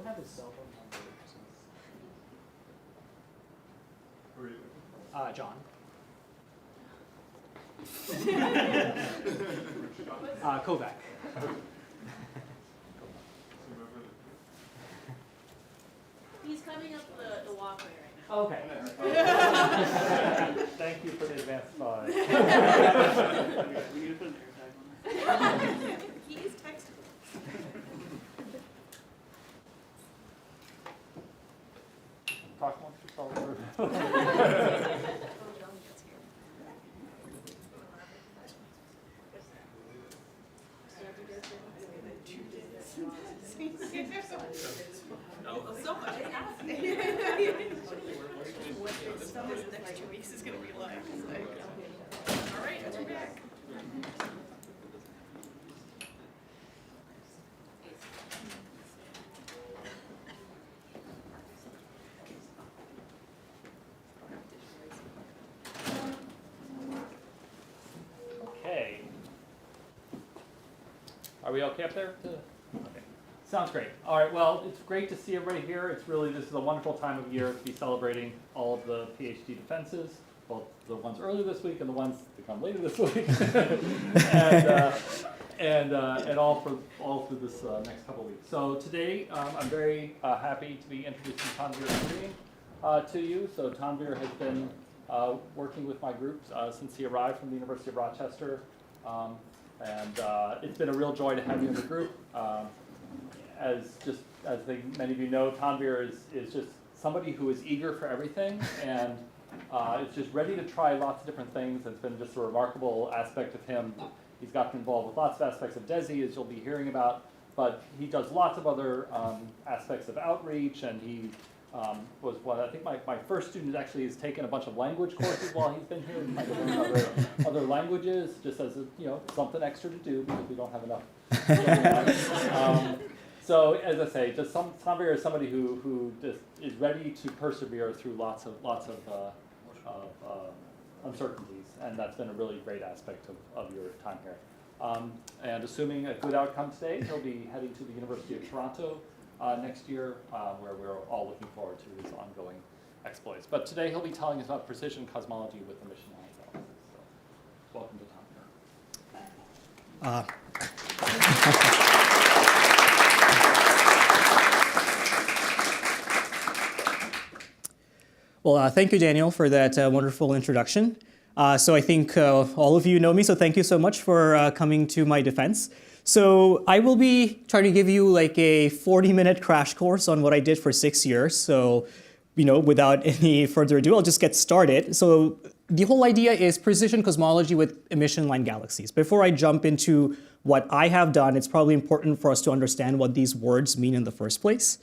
don't have his cell phone number. John. Kovac. He's coming up the walkway right now. Okay. Thank you for the advance thought. We need to put an AirTag on that. He is textable. Talk amongst yourselves. So much is happening. This next 2 weeks is going to be like, all right, we're back. Okay. Are we okay up there? Okay. Sounds great. All right, well, it's great to see everybody here. This is a wonderful time of year to be celebrating all of the PhD defenses, both the ones earlier this week and the ones to come later this week, and all through this next couple of weeks. So today, I'm very happy to be introducing Tanveer to you. So Tanveer has been working with my group since he arrived from the University of Rochester, and it's been a real joy to have you in the group. As many of you know, Tanveer is just somebody who is eager for everything and is just ready to try lots of different things. It's been just a remarkable aspect of him. He's gotten involved with lots of aspects of DESI, as you'll be hearing about, but he does lots of other aspects of outreach, and he was one, I think my first student actually has taken a bunch of language courses while he's been here, trying to learn other languages, just as something extra to do because we don't have enough. So as I say, just Tanveer is somebody who just is ready to persevere through lots of uncertainties, and that's been a really great aspect of your time here. And assuming a good outcome today, he'll be heading to the University of Toronto next year, where we're all looking forward to his ongoing exploits. But today he'll be telling us about precision cosmology with Emission-Line Galaxies. So welcome to Tanveer. Well, thank you, Daniel, for that wonderful introduction. So I think all of you know me, so thank you so much for coming to my defense. So I will be trying to give you like a 40-minute crash course on what I did for 6 years. So, without any further ado, I'll just get started. So the whole idea is precision cosmology with emission-line galaxies. Before I jump into what I have done, it's probably important for us to understand what these words mean in the first place.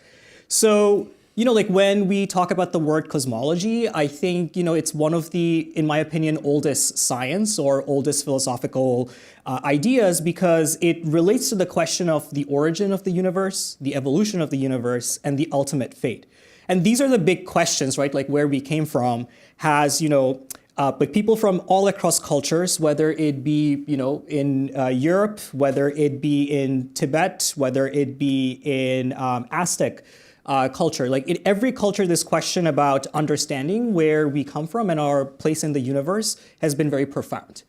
So, when we talk about the word cosmology, I think, it's one of the, in my opinion, oldest science or oldest philosophical ideas, because it relates to the question of the origin of the universe, the evolution of the universe, and the ultimate fate. And these are the big questions, right? Like where we came from has, but people from all across cultures, whether it be, in Europe, whether it be in Tibet, whether it be in Aztec, culture. Like in every culture, this question about understanding where we come from and our place in the universe has been very profound.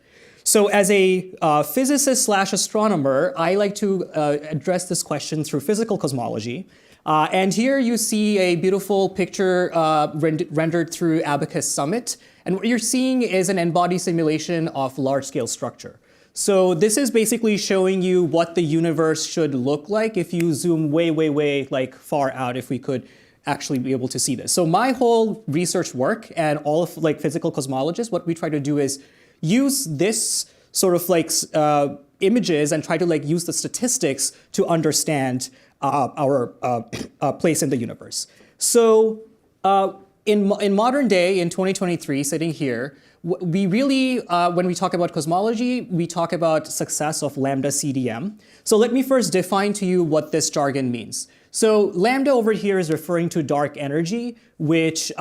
So as a physicist / astronomer, I like to address this question through physical cosmology. And here you see a beautiful picture rendered through Abacus Summit. And what you're seeing is an n-body simulation of large-scale structure. So this is basically showing you what the universe should look like if you zoom way, way, way like far out, if we could actually be able to see this. So my whole research work and all of like physical cosmologists, what we try to do is use this sort of like images and try to like use the statistics to understand our place in the universe. So in modern day, in 2023, sitting here, we really, when we talk about cosmology, we talk about success of ΛCDM. So let me first define to you what this jargon means. So lambda over here is referring to dark energy, which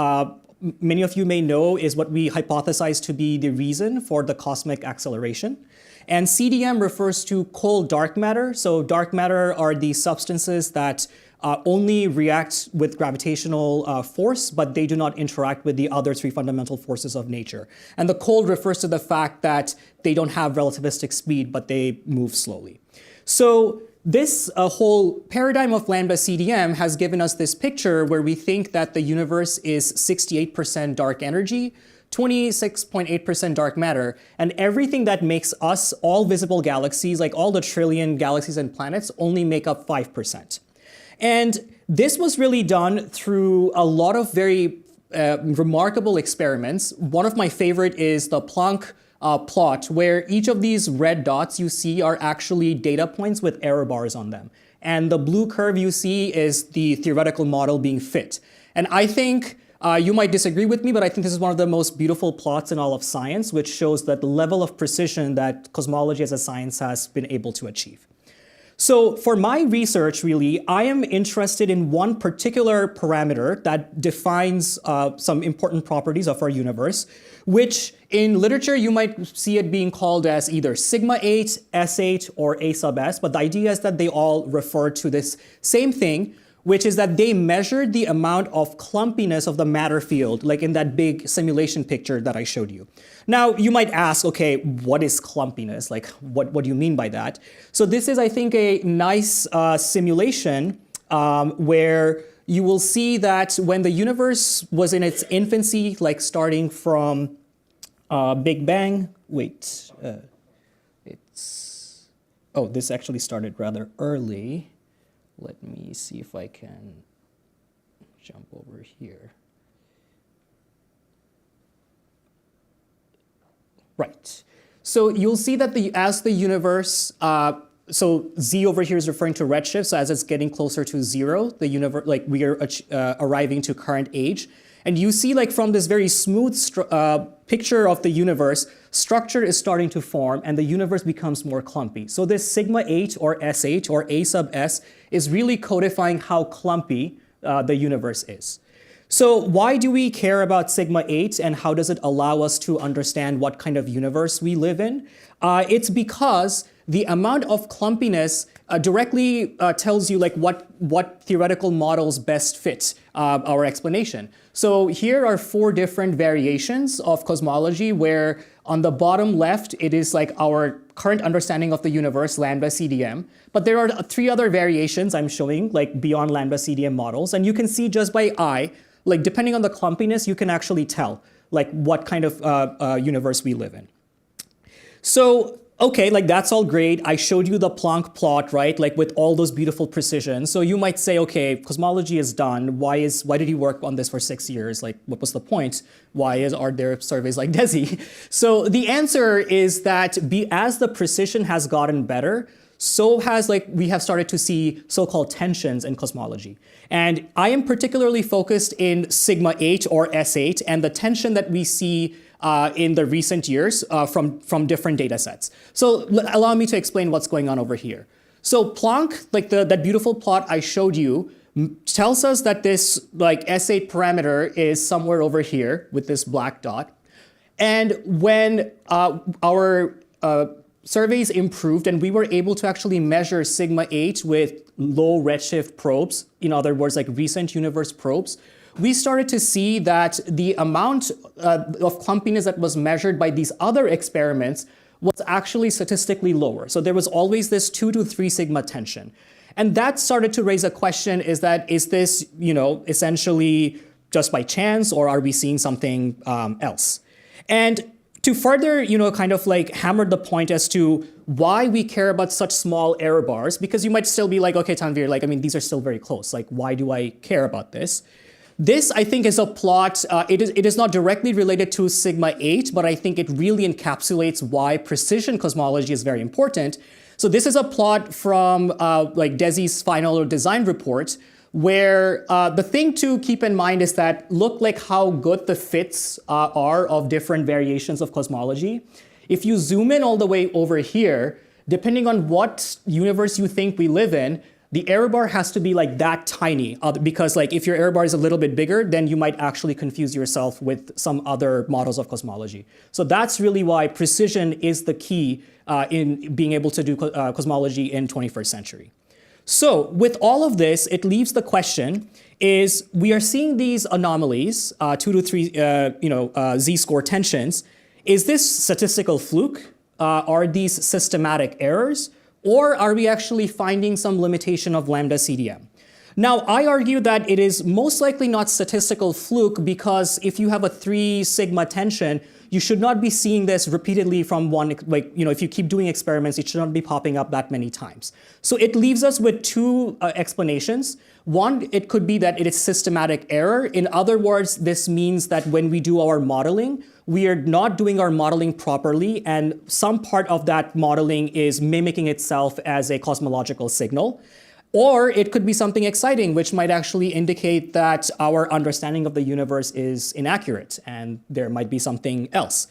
many of you may know is what we hypothesize to be the reason for the cosmic acceleration. And CDM refers to cold dark matter. So dark matter are the substances that only react with gravitational force, but they do not interact with the other three fundamental forces of nature. And the cold refers to the fact that they don't have relativistic speed, but they move slowly. So this whole paradigm of lambda CDM has given us this picture where we think that the universe is 68% dark energy, 26.8% dark matter, and everything that makes us, all visible galaxies, like all the trillion galaxies and planets, only make up 5%. And this was really done through a lot of very remarkable experiments. One of my favorite is the Planck plot, where each of these red dots you see are actually data points with error bars on them. And the blue curve you see is the theoretical model being fit. And I think you might disagree with me, but I think this is one of the most beautiful plots in all of science, which shows that the level of precision that cosmology as a science has been able to achieve. So for my research, really, I am interested in one particular parameter that defines some important properties of our universe, which in literature you might see it being called as either sigma 8, S8, or A sub S, but the idea is that they all refer to this same thing, which is that they measured the amount of clumpiness of the matter field, like in that big simulation picture that I showed you. Now, you might ask, okay, what is clumpiness? Like, what do you mean by that? So this is, I think, a nice simulation where you will see that when the universe was in its infancy, like starting from Big Bang, this actually started rather early. Let me see if I can jump over here. Right. So you'll see that as the universe, so Z over here is referring to redshift. So as it's getting closer to 0, the universe, like we are arriving to current age. And you see, like from this very smooth picture of the universe, structure is starting to form and the universe becomes more clumpy. So this sigma 8 or S8 or A sub S is really codifying how clumpy the universe is. So why do we care about sigma 8 and how does it allow us to understand what kind of universe we live in? It's because the amount of clumpiness directly tells you like what theoretical models best fit our explanation. So here are 4 different variations of cosmology where on the bottom left, it is like our current understanding of the universe, lambda CDM. But there are 3 other variations I'm showing, like beyond lambda CDM models. And you can see just by eye, like depending on the clumpiness, you can actually tell like what kind of universe we live in. So, okay, like that's all great. I showed you the Planck plot, right? Like with all those beautiful precisions. So you might say, okay, cosmology is done. Why did you work on this for 6 years? Like, what was the point? Are there surveys like DESI? So the answer is that as the precision has gotten better, so has we have started to see so-called tensions in cosmology. And I am particularly focused in sigma 8 or S8 and the tension that we see in the recent years from different data sets. So allow me to explain what's going on over here. So Planck, like that beautiful plot I showed you, tells us that this like S8 parameter is somewhere over here with this black dot. And when our surveys improved and we were able to actually measure sigma 8 with low redshift probes, in other words, like recent universe probes, we started to see that the amount of clumpiness that was measured by these other experiments was actually statistically lower. So there was always this 2 to 3 sigma tension. And that started to raise a question, is this, essentially just by chance, or are we seeing something else? And to further, kind of like hammer the point as to why we care about such small error bars, because you might still be like, okay, Tanveer, these are still very close. Like, why do I care about this? This, I think, is a plot. It is not directly related to sigma 8, but I think it really encapsulates why precision cosmology is very important. So this is a plot from DESI's final design report, where the thing to keep in mind is that look like how good the fits are of different variations of cosmology. If you zoom in all the way over here, depending on what universe you think we live in, the error bar has to be like that tiny, because like if your error bar is a little bit bigger, then you might actually confuse yourself with some other models of cosmology. So that's really why precision is the key in being able to do cosmology in 21st century. So with all of this, it leaves the question is we are seeing these anomalies, 2 to 3 z-score tensions. Is this statistical fluke? Are these systematic errors? Or are we actually finding some limitation of lambda CDM? Now, I argue that it is most likely not statistical fluke because if you have a 3 sigma tension, you should not be seeing this repeatedly from one, if you keep doing experiments, it should not be popping up that many times. So it leaves us with 2 explanations. One, it could be that it is systematic error. In other words, this means that when we do our modeling, we are not doing our modeling properly, and some part of that modeling is mimicking itself as a cosmological signal. Or it could be something exciting, which might actually indicate that our understanding of the universe is inaccurate and there might be something else.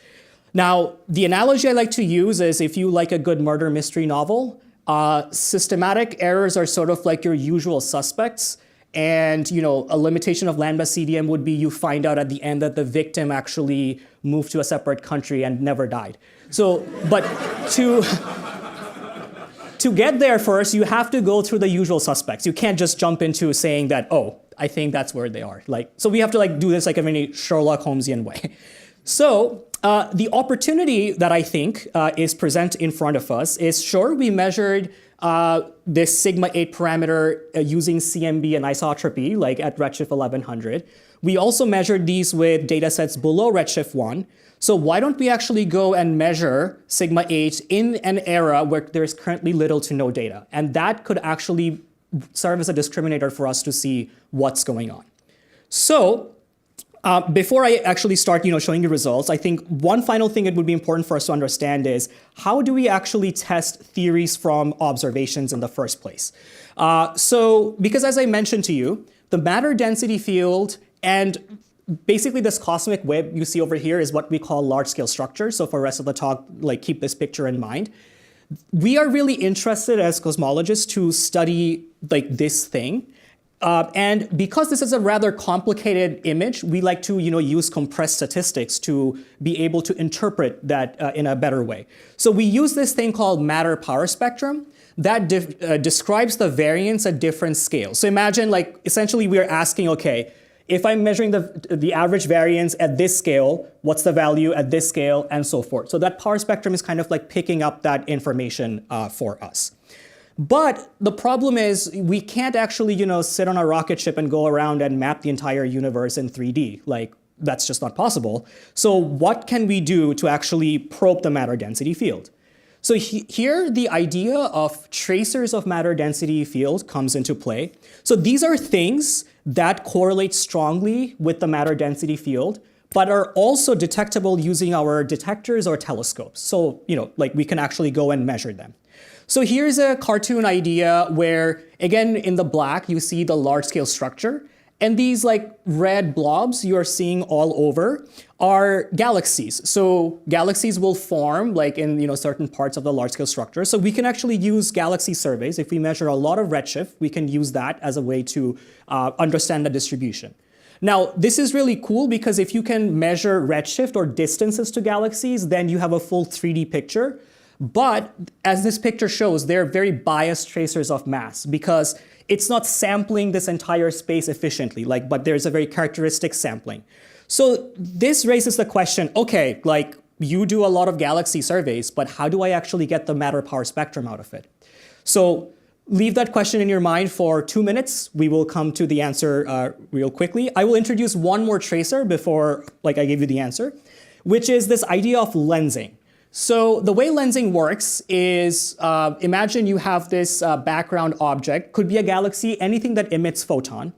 Now, the analogy I like to use is if you like a good murder mystery novel, systematic errors are sort of like your usual suspects. And a limitation of lambda CDM would be you find out at the end that the victim actually moved to a separate country and never died. So, but to get there first, you have to go through the usual suspects. You can't just jump into saying that, oh, I think that's where they are. So we have to do this like a very Sherlock Holmesian way. So the opportunity that I think is present in front of us is, sure, we measured this sigma 8 parameter using CMB and isotropy, like at redshift 1100. We also measured these with data sets below redshift 1. So why don't we actually go and measure sigma 8 in an era where there's currently little to no data? And that could actually serve as a discriminator for us to see what's going on. So before I actually start showing you results, I think one final thing it would be important for us to understand is how do we actually test theories from observations in the first place? Because as I mentioned to you, the matter density field and basically this cosmic web you see over here is what we call large-scale structure. So for the rest of the talk, keep this picture in mind. We are really interested as cosmologists to study this thing. And because this is a rather complicated image, we like to use compressed statistics to be able to interpret that in a better way. So we use this thing called matter power spectrum that describes the variance at different scales. So imagine essentially we are asking, okay, if I'm measuring the average variance at this scale, what's the value at this scale, and so forth. So that power spectrum is kind of picking up that information for us. But the problem is we can't actually sit on a rocket ship and go around and map the entire universe in 3D. That's just not possible. So what can we do to actually probe the matter density field? So here, the idea of tracers of matter density field comes into play. So these are things that correlate strongly with the matter density field, but are also detectable using our detectors or telescopes. So, we can actually go and measure them. So here's a cartoon idea where, again, in the black, you see the large-scale structure. And these red blobs you are seeing all over are galaxies. So galaxies will form in certain parts of the large-scale structure. So we can actually use galaxy surveys. If we measure a lot of redshift, we can use that as a way to understand the distribution. Now, this is really cool because if you can measure redshift or distances to galaxies, then you have a full 3D picture. But as this picture shows, they're very biased tracers of mass because it's not sampling this entire space efficiently, but there's a very characteristic sampling. So this raises the question, okay, you do a lot of galaxy surveys, but how do I actually get the matter power spectrum out of it? So leave that question in your mind for 2 minutes. We will come to the answer real quickly. I will introduce one more tracer before I give you the answer, which is this idea of lensing. So the way lensing works is, imagine you have this background object, could be a galaxy, anything that emits photon,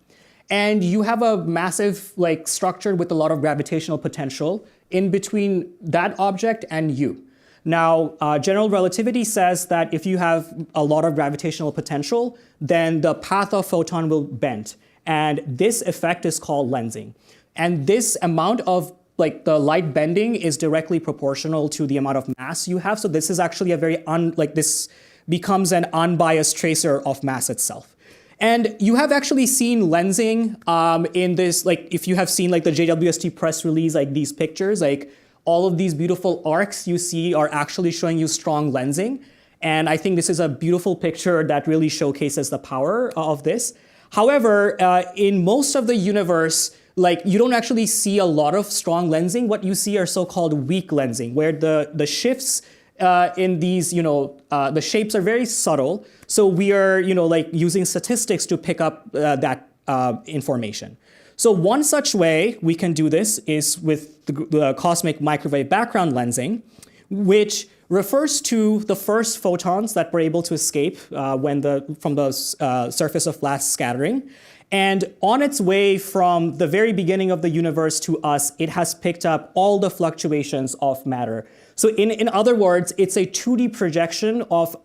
and you have a massive structure with a lot of gravitational potential in between that object and you. Now, general relativity says that if you have a lot of gravitational potential, then the path of photon will bend, and this effect is called lensing. And this amount of the light bending is directly proportional to the amount of mass you have. So this is actually a very, this becomes an unbiased tracer of mass itself. And you have actually seen lensing in this, if you have seen the JWST press release, these pictures, all of these beautiful arcs you see are actually showing you strong lensing. And I think this is a beautiful picture that really showcases the power of this. However, in most of the universe, like you don't actually see a lot of strong lensing. What you see are so-called weak lensing, where the shifts in these, the shapes are very subtle. So we are, like using statistics to pick up that information. So one such way we can do this is with the cosmic microwave background lensing, which refers to the first photons that were able to escape from the surface of flash scattering. And on its way from the very beginning of the universe to us, it has picked up all the fluctuations of matter. So in other words, it's a 2D projection of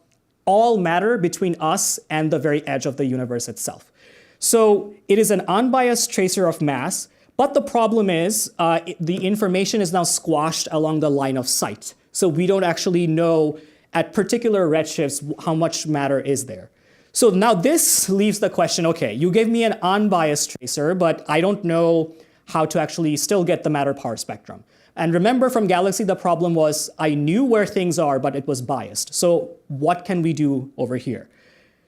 all matter between us and the very edge of the universe itself. So it is an unbiased tracer of mass, but the problem is the information is now squashed along the line of sight. So we don't actually know at particular redshifts how much matter is there. So now this leaves the question, okay, you gave me an unbiased tracer, but I don't know how to actually still get the matter power spectrum. And remember from Galaxy, the problem was I knew where things are, but it was biased. So what can we do over here?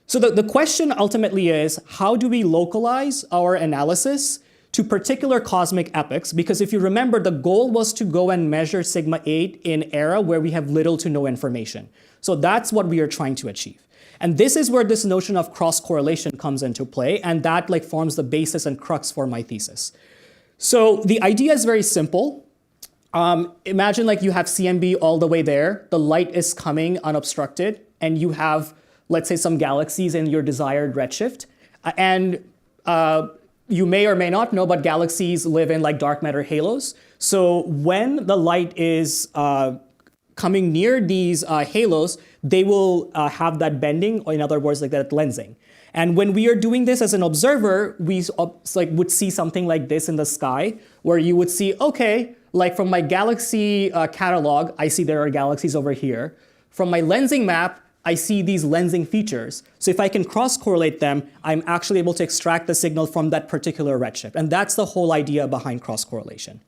So the question ultimately is, how do we localize our analysis to particular cosmic epochs? Because if you remember, the goal was to go and measure sigma 8 in era where we have little to no information. So that's what we are trying to achieve. And this is where this notion of cross-correlation comes into play, and that forms the basis and crux for my thesis. So the idea is very simple. Imagine you have CMB all the way there, the light is coming unobstructed, and you have, let's say, some galaxies in your desired redshift. And you may or may not know, but galaxies live in dark matter halos. So when the light is coming near these halos, they will have that bending, or in other words, that lensing. And when we are doing this as an observer, we would see something like this in the sky, where you would see, okay, from my galaxy catalog, I see there are galaxies over here. From my lensing map, I see these lensing features. So if I can cross-correlate them, I'm actually able to extract the signal from that particular redshift. And that's the whole idea behind cross-correlation.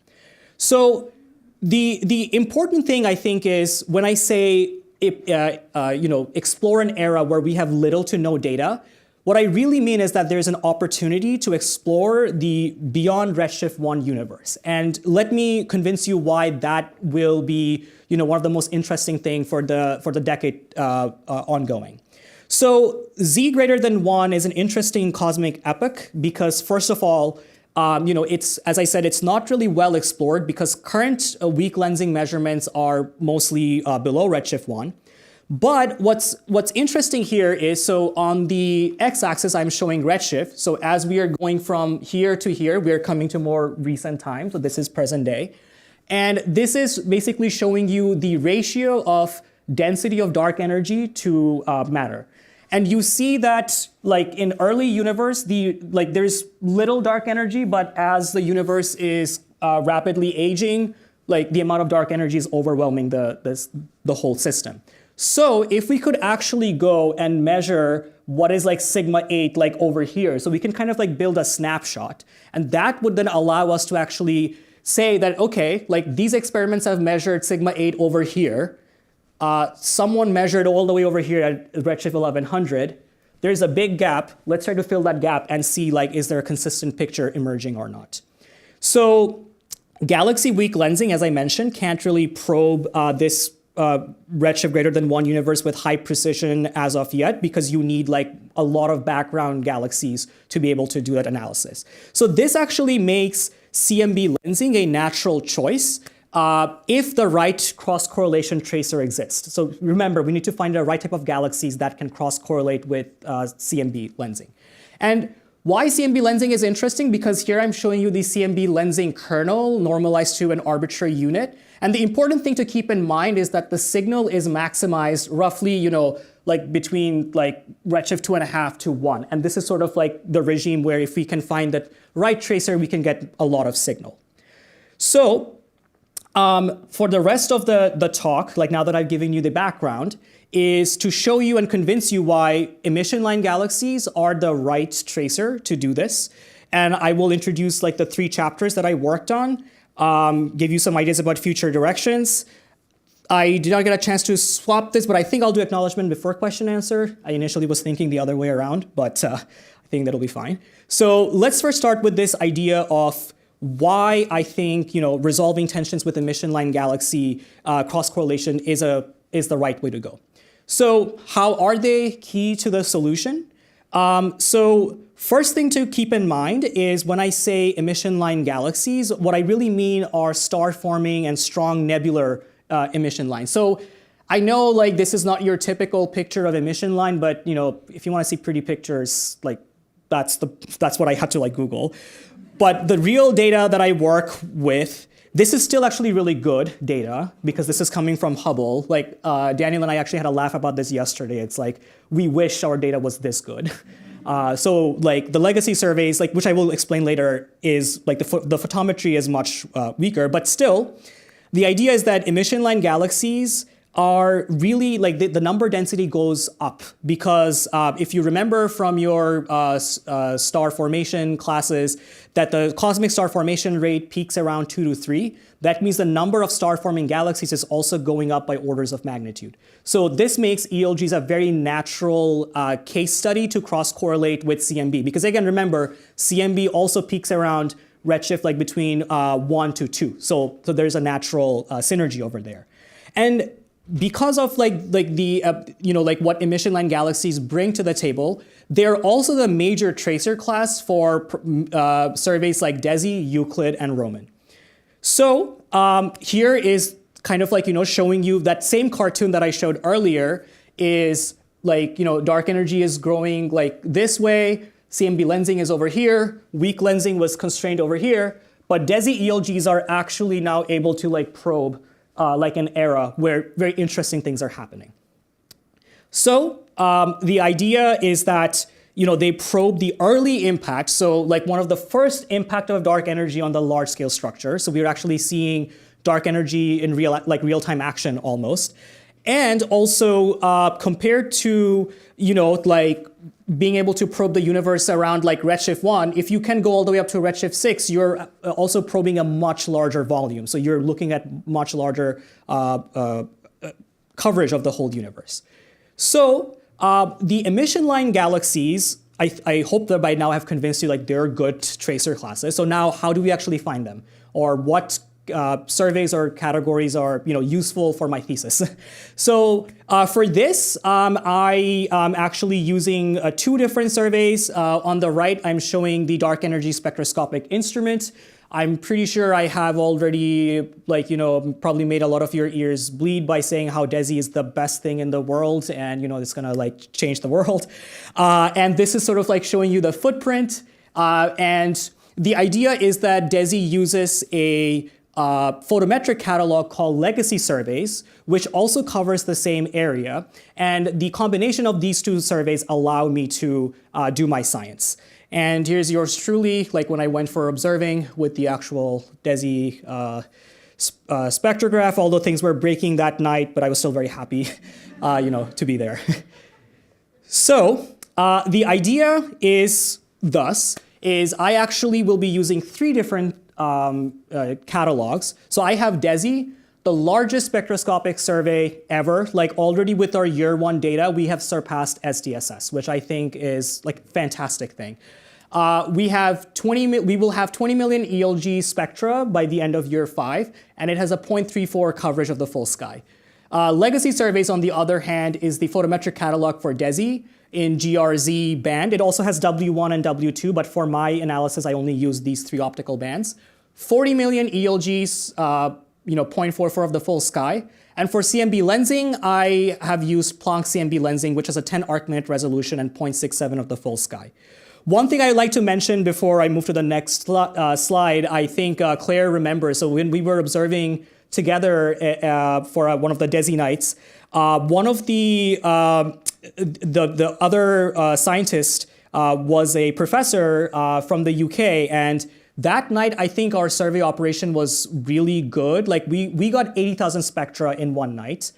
So the important thing, I think, is when I say explore an era where we have little to no data, what I really mean is that there's an opportunity to explore the beyond redshift 1 universe. And let me convince you why that will be one of the most interesting things for the decade ongoing. So Z greater than 1 is an interesting cosmic epoch because, first of all, it's, as I said, it's not really well explored because current weak lensing measurements are mostly below redshift 1. But what's interesting here is, so on the x-axis, I'm showing redshift. So as we are going from here to here, we are coming to more recent time. So this is present day. And this is basically showing you the ratio of density of dark energy to matter. And you see that in early universe, there's little dark energy, but as the universe is rapidly aging, the amount of dark energy is overwhelming the whole system. So if we could actually go and measure what is sigma 8 over here, so we can kind of build a snapshot, and that would then allow us to actually say that, okay, these experiments have measured sigma 8 over here. Someone measured all the way over here at redshift 1100. There's a big gap. Let's try to fill that gap and see is there a consistent picture emerging or not. So galaxy weak lensing, as I mentioned, can't really probe this redshift greater than 1 universe with high precision as of yet, because you need a lot of background galaxies to be able to do that analysis. So this actually makes CMB lensing a natural choice if the right cross-correlation tracer exists. So remember, we need to find the right type of galaxies that can cross-correlate with CMB lensing. And why CMB lensing is interesting, because here I'm showing you the CMB lensing kernel normalized to an arbitrary unit. And the important thing to keep in mind is that the signal is maximized roughly, between redshift 2.5 to 1. And this is sort of the regime where if we can find that right tracer, we can get a lot of signal. So for the rest of the talk, now that I've given you the background, is to show you and convince you why emission-line galaxies are the right tracer to do this. And I will introduce the 3 chapters that I worked on, give you some ideas about future directions. I did not get a chance to swap this, but I think I'll do acknowledgement before question answer. I initially was thinking the other way around, but I think that'll be fine. So let's first start with this idea of why I think resolving tensions with emission-line galaxy cross-correlation is the right way to go. So how are they key to the solution? So first thing to keep in mind is when I say emission-line galaxies, what I really mean are star-forming and strong nebular emission lines. So I know this is not your typical picture of emission line, but if you want to see pretty pictures, that's what I had to Google. But the real data that I work with, this is still actually really good data because this is coming from Hubble. Daniel and I actually had a laugh about this yesterday. It's we wish our data was this good. So the legacy surveys, which I will explain later, is the photometry is much weaker, but still, the idea is that emission-line galaxies are really, the number density goes up because if you remember from your star formation classes that the cosmic star formation rate peaks around 2 to 3, that means the number of star-forming galaxies is also going up by orders of magnitude. So this makes ELGs a very natural case study to cross-correlate with CMB. Because again, remember, CMB also peaks around redshift between 1 to 2. So there's a natural synergy over there. And because of what emission-line galaxies bring to the table, they're also the major tracer class for surveys like DESI, Euclid, and Roman. So here is kind of showing you that same cartoon that I showed earlier is dark energy is growing this way, CMB lensing is over here, weak lensing was constrained over here, but DESI ELGs are actually now able to probe an era where very interesting things are happening. So the idea is that they probe the early impact, so one of the first impact of dark energy on the large scale structure. So we're actually seeing dark energy in real-time action almost. And also compared to being able to probe the universe around redshift 1, if you can go all the way up to redshift 6, you're also probing a much larger volume. So you're looking at much larger coverage of the whole universe. So the emission-line galaxies, I hope that by now I've convinced you they're good tracer classes. So now how do we actually find them? Or what surveys or categories are useful for my thesis? So for this, I am actually using 2 different surveys. On the right, I'm showing the Dark Energy Spectroscopic Instrument. I'm pretty sure I have already probably made a lot of your ears bleed by saying how DESI is the best thing in the world and it's gonna change the world. And this is sort of showing you the footprint. And the idea is that DESI uses a photometric catalog called Legacy Surveys, which also covers the same area. And the combination of these 2 surveys allow me to do my science. And here's yours truly, when I went for observing with the actual DESI spectrograph, although things were breaking that night, but I was still very happy, to be there. So the idea is I actually will be using 3 different catalogs. So I have DESI, the largest spectroscopic survey ever. Already with our year 1 data, we have surpassed SDSS, which I think is a fantastic thing. We will have 20 million ELG spectra by the end of year 5, and it has a 0.34 coverage of the full sky. Legacy surveys, on the other hand, is the photometric catalog for DESI in GRZ band. It also has W1 and W2, but for my analysis, I only use these 3 optical bands. 40 million ELGs, 0.44 of the full sky. And for CMB lensing, I have used Planck CMB lensing, which has a 10 arc-minute resolution and 0.67 of the full sky. One thing I'd like to mention before I move to the next slide, I think Claire remembers. So when we were observing together for one of the DESI nights, one of the other scientists was a professor from the UK, and that night I think our survey operation was really good. We got 80,000 spectra in one night,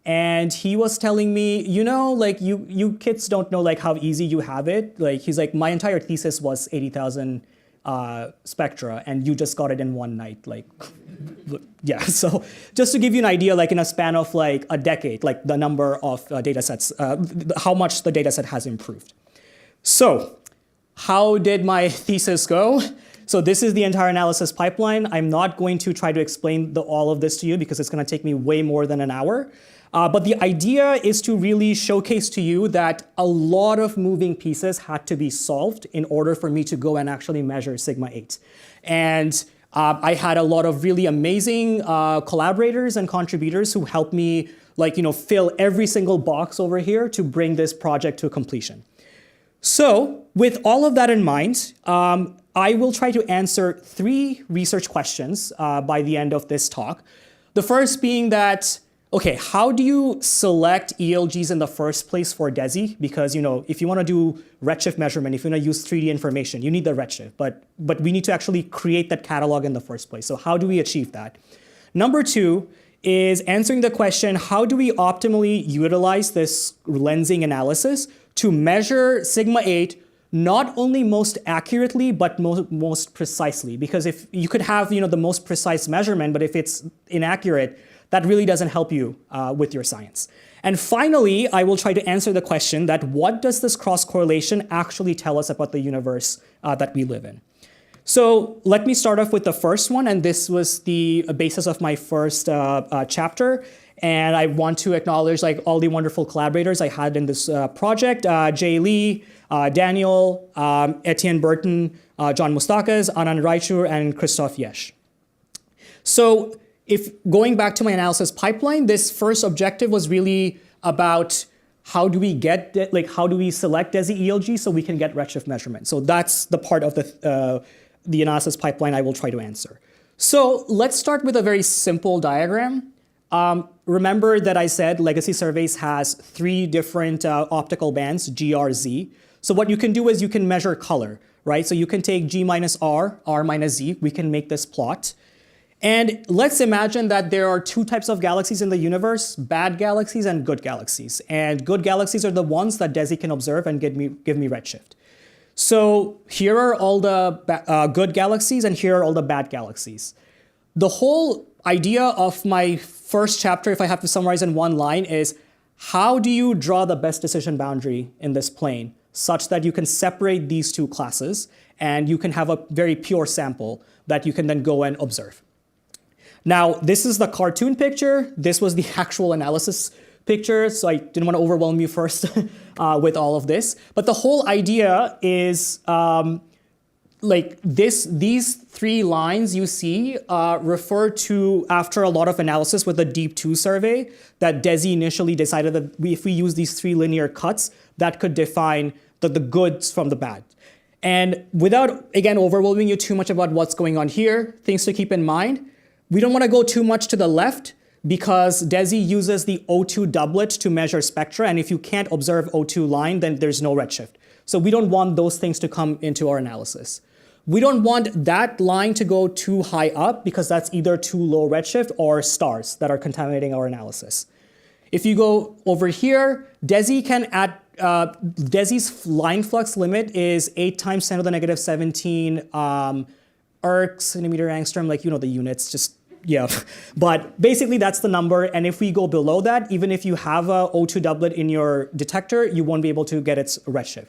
and he was telling me, you kids don't know how easy you have it. He's like, my entire thesis was 80,000 spectra, and you just got it in one night. Yeah, so just to give you an idea, like in a span of like a decade, like the number of data sets, how much the data set has improved. So how did my thesis go? So this is the entire analysis pipeline. I'm not going to try to explain all of this to you because it's going to take me way more than an hour. But the idea is to really showcase to you that a lot of moving pieces had to be solved in order for me to go and actually measure sigma 8. And I had a lot of really amazing collaborators and contributors who helped me fill every single box over here to bring this project to completion. So with all of that in mind, I will try to answer 3 research questions by the end of this talk. The first being that, okay, how do you select ELGs in the first place for DESI? Because if you want to do redshift measurement, if you want to use 3D information, you need the redshift. But we need to actually create that catalog in the first place. So how do we achieve that? Number 2 is answering the question, how do we optimally utilize this lensing analysis to measure sigma 8 not only most accurately, but most precisely? Because if you could have the most precise measurement, but if it's inaccurate, that really doesn't help you with your science. And finally, I will try to answer the question that what does this cross-correlation actually tell us about the universe that we live in? So let me start off with the first one, and this was the basis of my first chapter. And I want to acknowledge all the wonderful collaborators I had in this project: Jay Lee, Daniel, Etienne Burton, John Mustakas, Anand Raichur, and Christophe Yesh. So if going back to my analysis pipeline, this first objective was really about how do we select DESI ELG so we can get redshift measurement. So that's the part of the analysis pipeline I will try to answer. So let's start with a very simple diagram. Remember that I said legacy surveys has 3 different optical bands, G, R, Z. So what you can do is you can measure color, right? So you can take G minus R, R minus Z. We can make this plot. And let's imagine that there are 2 types of galaxies in the universe, bad galaxies and good galaxies. And good galaxies are the ones that DESI can observe and give me redshift. So here are all the good galaxies and here are all the bad galaxies. The whole idea of my first chapter, if I have to summarize in one line, is how do you draw the best decision boundary in this plane such that you can separate these 2 classes and you can have a very pure sample that you can then go and observe. Now, this is the cartoon picture. This was the actual analysis picture, so I didn't want to overwhelm you first with all of this. But the whole idea is these 3 lines you see refer to, after a lot of analysis with the Deep 2 survey, that DESI initially decided that if we use these 3 linear cuts, that could define the goods from the bad. And without, again, overwhelming you too much about what's going on here, things to keep in mind. We don't want to go too much to the left because DESI uses the O2 doublet to measure spectra, and if you can't observe O2 line, then there's no redshift. So we don't want those things to come into our analysis. We don't want that line to go too high up because that's either too low redshift or stars that are contaminating our analysis. If you go over here, DESI's line flux limit is 8 times 10 to the negative 17 erg centimeter angstrom, the units, just, yeah. But basically that's the number, and if we go below that, even if you have a O2 doublet in your detector, you won't be able to get its redshift.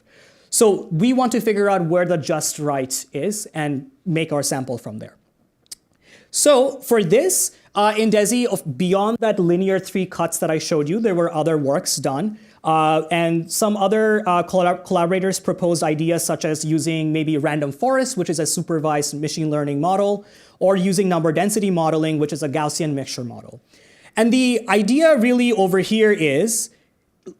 So we want to figure out where the just right is and make our sample from there. So for this, in DESI, beyond that linear 3 cuts that I showed you, there were other works done. And some other collaborators proposed ideas such as using maybe random forest, which is a supervised machine learning model, or using number density modeling, which is a Gaussian mixture model. And the idea really over here is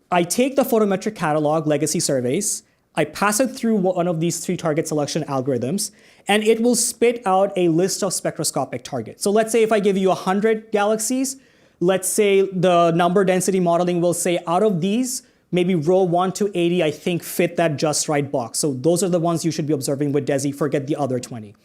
I take the photometric catalog, legacy surveys, I pass it through one of these 3 target selection algorithms, and it will spit out a list of spectroscopic targets. So let's say if I give you 100 galaxies, let's say the number density modeling will say out of these, maybe row 1 to 80, I think fit that just right box. So those are the ones you should be observing with DESI, forget the other 20.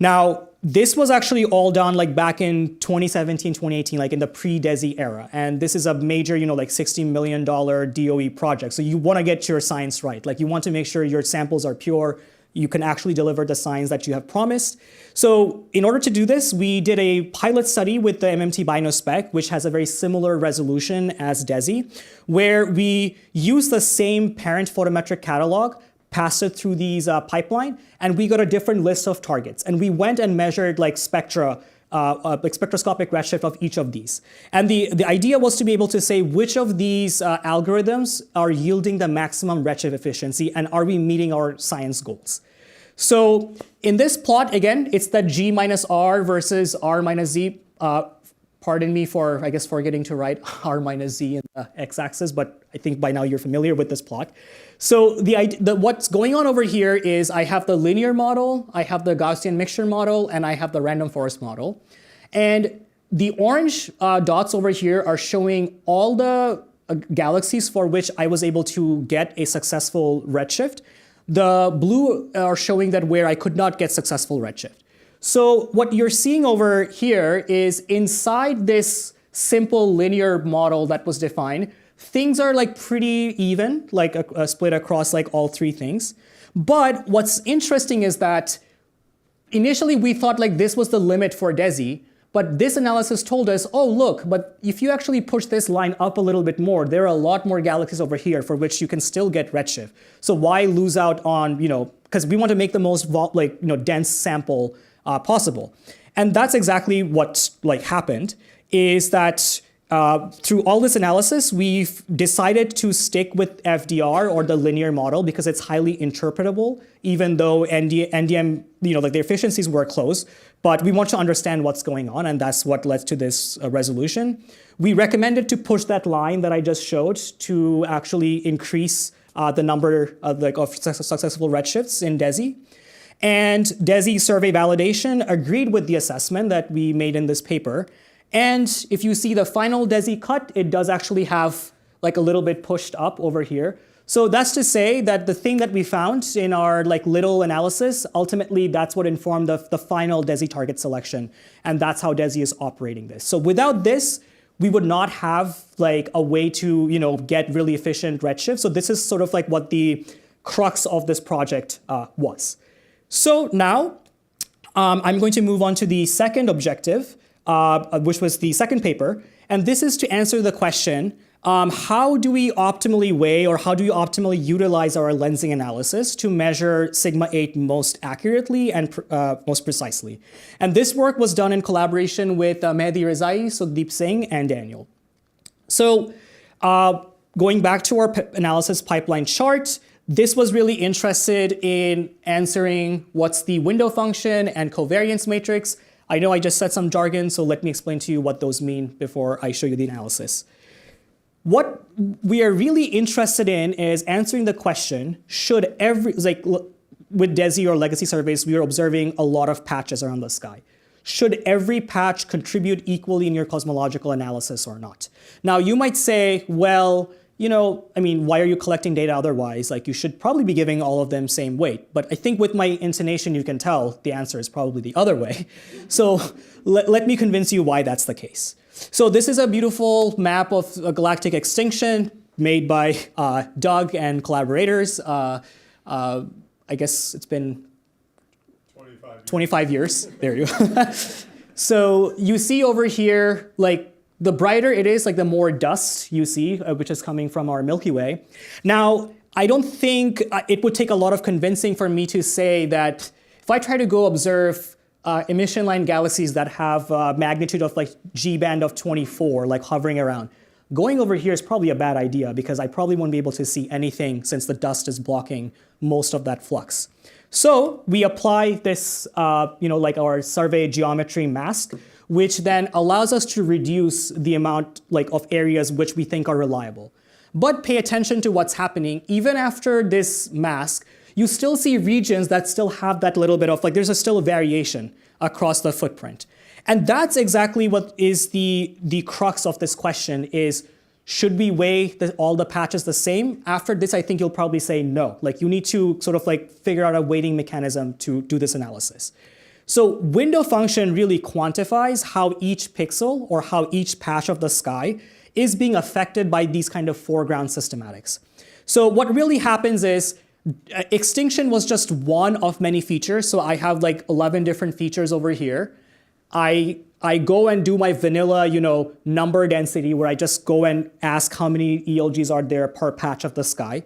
Now, this was actually all done back in 2017, 2018, in the pre-DESI era. And this is a major, $60 million DOE project. So you want to get your science right. You want to make sure your samples are pure, you can actually deliver the signs that you have promised. So in order to do this, we did a pilot study with the MMT BinoSpec, which has a very similar resolution as DESI, where we use the same parent photometric catalog, passed it through these pipeline, and we got a different list of targets. And we went and measured like spectra, like spectroscopic redshift of each of these. And the idea was to be able to say which of these algorithms are yielding the maximum redshift efficiency, and are we meeting our science goals. So in this plot, again, it's that G minus R versus R minus Z. Pardon me for, I guess, forgetting to write R minus Z in the x-axis, but I think by now you're familiar with this plot. So what's going on over here is I have the linear model, I have the Gaussian mixture model, and I have the random forest model. And the orange dots over here are showing all the galaxies for which I was able to get a successful redshift. The blue are showing that where I could not get successful redshift. So what you're seeing over here is inside this simple linear model that was defined, things are like pretty even, like split across like all three things. But what's interesting is that initially we thought like this was the limit for DESI, but this analysis told us, oh look, but if you actually push this line up a little bit more, there are a lot more galaxies over here for which you can still get redshift. So why lose out on, because we want to make the most dense sample possible. And that's exactly what happened, is that through all this analysis, we've decided to stick with FDR, or the linear model, because it's highly interpretable, even though NDM, the efficiencies were close. But we want to understand what's going on, and that's what led to this resolution. We recommended to push that line that I just showed to actually increase the number of successful redshifts in DESI. And DESI survey validation agreed with the assessment that we made in this paper. And if you see the final DESI cut, it does actually have like a little bit pushed up over here. So that's to say that the thing that we found in our little analysis, ultimately that's what informed the final DESI target selection. And that's how DESI is operating this. So without this, we would not have a way to get really efficient redshift. So this is sort of what the crux of this project was. So now I'm going to move on to the second objective, which was the second paper. And this is to answer the question, how do we optimally weigh, or how do we optimally utilize our lensing analysis to measure sigma 8 most accurately and most precisely? And this work was done in collaboration with Mehdi Rezai, Sukhdeep Singh, and Daniel. So going back to our analysis pipeline chart, this was really interested in answering what's the window function and covariance matrix. I know I just said some jargon, so let me explain to you what those mean before I show you the analysis. What we are really interested in is answering the question, should with DESI or legacy surveys, we are observing a lot of patches around the sky. Should every patch contribute equally in your cosmological analysis or not? Now, you might say, well, why are you collecting data otherwise? You should probably be giving all of them same weight. But I think with my intonation, you can tell the answer is probably the other way. So let me convince you why that's the case. So this is a beautiful map of a galactic extinction made by Doug and collaborators. I guess it's been 25 years. There you go. So you see over here, the brighter it is, the more dust you see, which is coming from our Milky Way. Now, I don't think it would take a lot of convincing for me to say that if I try to go observe emission-line galaxies that have a magnitude of G-band of 24, hovering around, going over here is probably a bad idea, because I probably won't be able to see anything since the dust is blocking most of that flux. So we apply this, our survey geometry mask, which then allows us to reduce the amount of areas which we think are reliable. But pay attention to what's happening. Even after this mask, you still see regions that still have that little bit of, there's still a variation across the footprint. And that's exactly what is the crux of this question is, should we weigh all the patches the same? After this, I think you'll probably say no. You need to sort of figure out a weighting mechanism to do this analysis. So window function really quantifies how each pixel or how each patch of the sky is being affected by these kind of foreground systematics. So what really happens is Extinction was just one of many features. So I have like 11 different features over here. I go and do my vanilla, number density where I just go and ask how many ELGs are there per patch of the sky.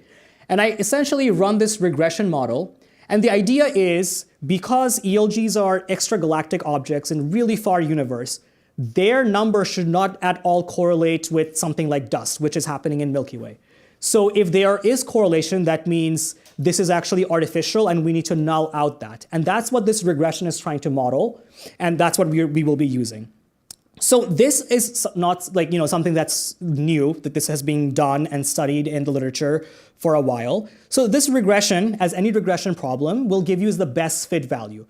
And I essentially run this regression model. And the idea is because ELGs are extragalactic objects in really far universe, their number should not at all correlate with something like dust, which is happening in Milky Way. So if there is correlation, that means this is actually artificial and we need to null out that. And that's what this regression is trying to model. And that's what we will be using. So this is not like, something that's new, that this has been done and studied in the literature for a while. So this regression, as any regression problem, will give you the best fit value.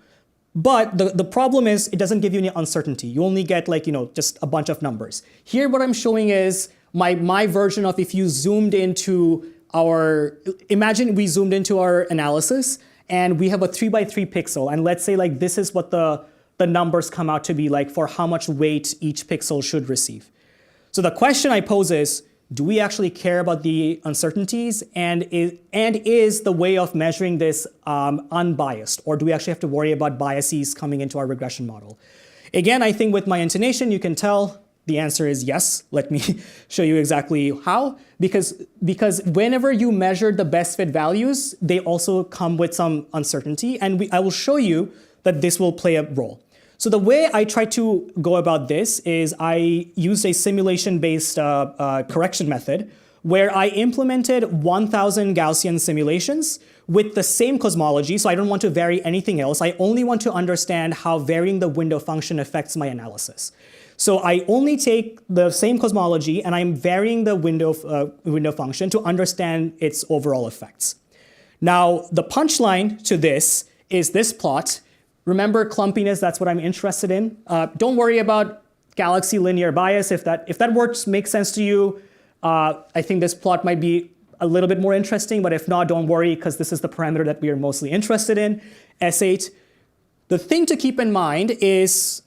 But the problem is it doesn't give you any uncertainty. You only get just a bunch of numbers. Here what I'm showing is my version of if you zoomed into imagine we zoomed into our analysis and we have a 3x3 pixel. And let's say this is what the numbers come out to be like for how much weight each pixel should receive. So the question I pose is, do we actually care about the uncertainties? And is the way of measuring this unbiased? Or do we actually have to worry about biases coming into our regression model? Again, I think with my intonation, you can tell the answer is yes. Let me show you exactly how. Because whenever you measure the best fit values, they also come with some uncertainty. And I will show you that this will play a role. So the way I try to go about this is I used a simulation-based correction method where I implemented 1,000 Gaussian simulations with the same cosmology. So I don't want to vary anything else. I only want to understand how varying the window function affects my analysis. So I only take the same cosmology and I'm varying the window function to understand its overall effects. Now, the punchline to this is this plot. Remember clumpiness, that's what I'm interested in. Don't worry about galaxy linear bias. If that works, makes sense to you, I think this plot might be a little bit more interesting, but if not, don't worry, because this is the parameter that we are mostly interested in, S8. The thing to keep in mind is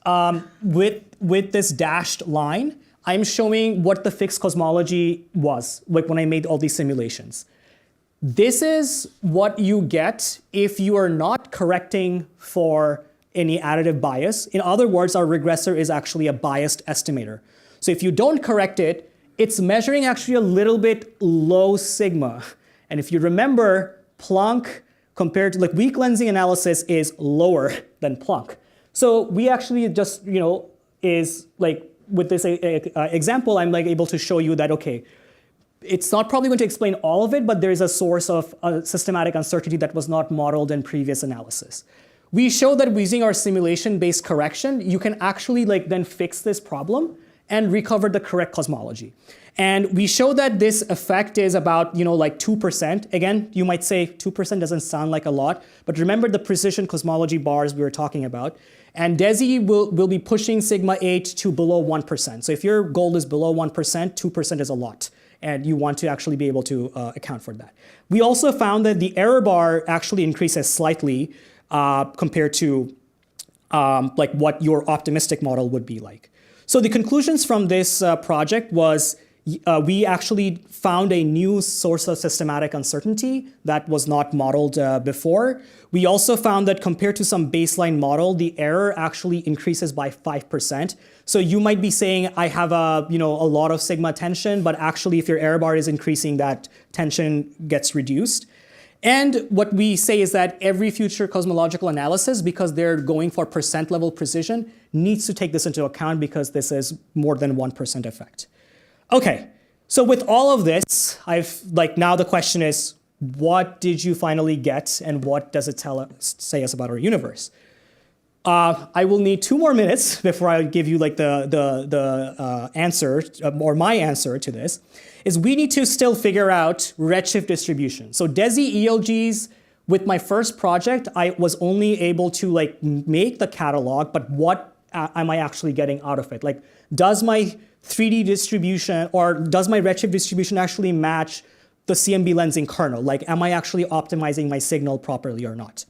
with this dashed line, I'm showing what the fixed cosmology was, like when I made all these simulations. This is what you get if you are not correcting for any additive bias. In other words, our regressor is actually a biased estimator. So if you don't correct it, it's measuring actually a little bit low sigma. And if you remember, Planck compared to weak lensing analysis is lower than Planck. So we actually just, is with this example, I'm able to show you that, okay, it's not probably going to explain all of it, but there is a source of systematic uncertainty that was not modeled in previous analysis. We show that using our simulation-based correction, you can actually then fix this problem and recover the correct cosmology. And we show that this effect is about 2%. Again, you might say 2% doesn't sound like a lot, but remember the precision cosmology bars we were talking about. And DESI will be pushing sigma 8 to below 1%. So if your goal is below 1%, 2% is a lot. And you want to actually be able to account for that. We also found that the error bar actually increases slightly compared to what your optimistic model would be like. So the conclusions from this project was we actually found a new source of systematic uncertainty that was not modeled before. We also found that compared to some baseline model, the error actually increases by 5%. So you might be saying, I have a lot of sigma tension, but actually if your error bar is increasing, that tension gets reduced. And what we say is that every future cosmological analysis, because they're going for percent level precision, needs to take this into account because this is more than 1% effect. Okay, so with all of this, now the question is, what did you finally get and what does it say us about our universe? I will need 2 more minutes before I give you the answer, or my answer to this, is we need to still figure out redshift distribution. So DESI ELGs, with my first project, I was only able to make the catalog, but what am I actually getting out of it? Does my 3D distribution or does my redshift distribution actually match the CMB lensing kernel? Am I actually optimizing my signal properly or not?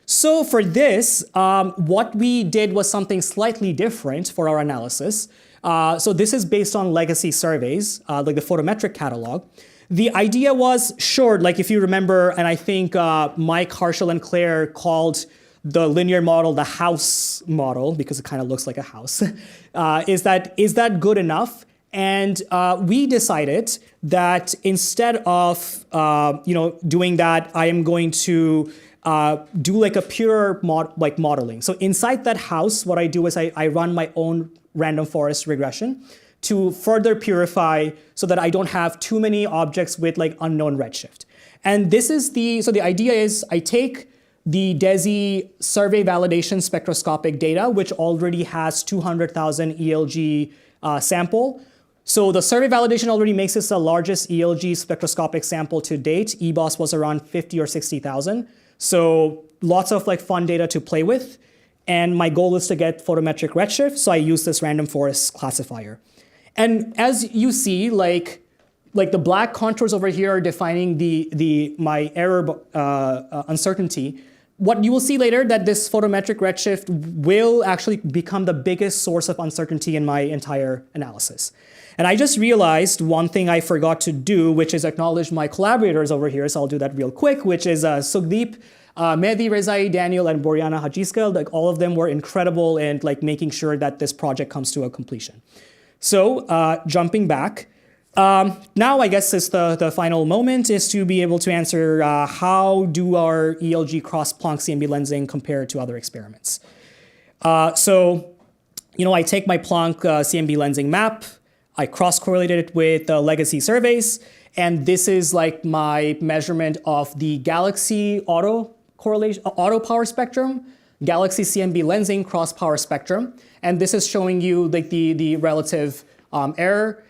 So for this, what we did was something slightly different for our analysis. So this is based on legacy surveys, like the photometric catalog. The idea was, sure, like if you remember, and I think Mike, Harshal, and Claire called the linear model the house model because it kind of looks like a house. Is that good enough? And we decided that instead of doing that, I am going to do like a pure modeling. So inside that house, what I do is I run my own random forest regression to further purify so that I don't have too many objects with like unknown redshift. And this is so the idea is I take the DESI survey validation spectroscopic data, which already has 200,000 ELG sample. So the survey validation already makes this the largest ELG spectroscopic sample to date. EBOS was around 50 or 60,000. So lots of like fun data to play with. And my goal is to get photometric redshift, so I use this random forest classifier. And as you see, like the black contours over here are defining my error uncertainty. What you will see later that this photometric redshift will actually become the biggest source of uncertainty in my entire analysis. And I just realized one thing I forgot to do, which is acknowledge my collaborators over here. So I'll do that real quick, which is Sugdeep, Mehdi Rezai, Daniel, and Boriana Hajiska. Like all of them were incredible in like making sure that this project comes to a completion. So jumping back, now I guess is the final moment is to be able to answer how do our ELG cross-Planck CMB lensing compare to other experiments. So I take my Planck CMB lensing map, I cross-correlated it with legacy surveys, and this is like my measurement of the Galaxy auto power spectrum, Galaxy CMB lensing cross power spectrum, and this is showing you like the relative error.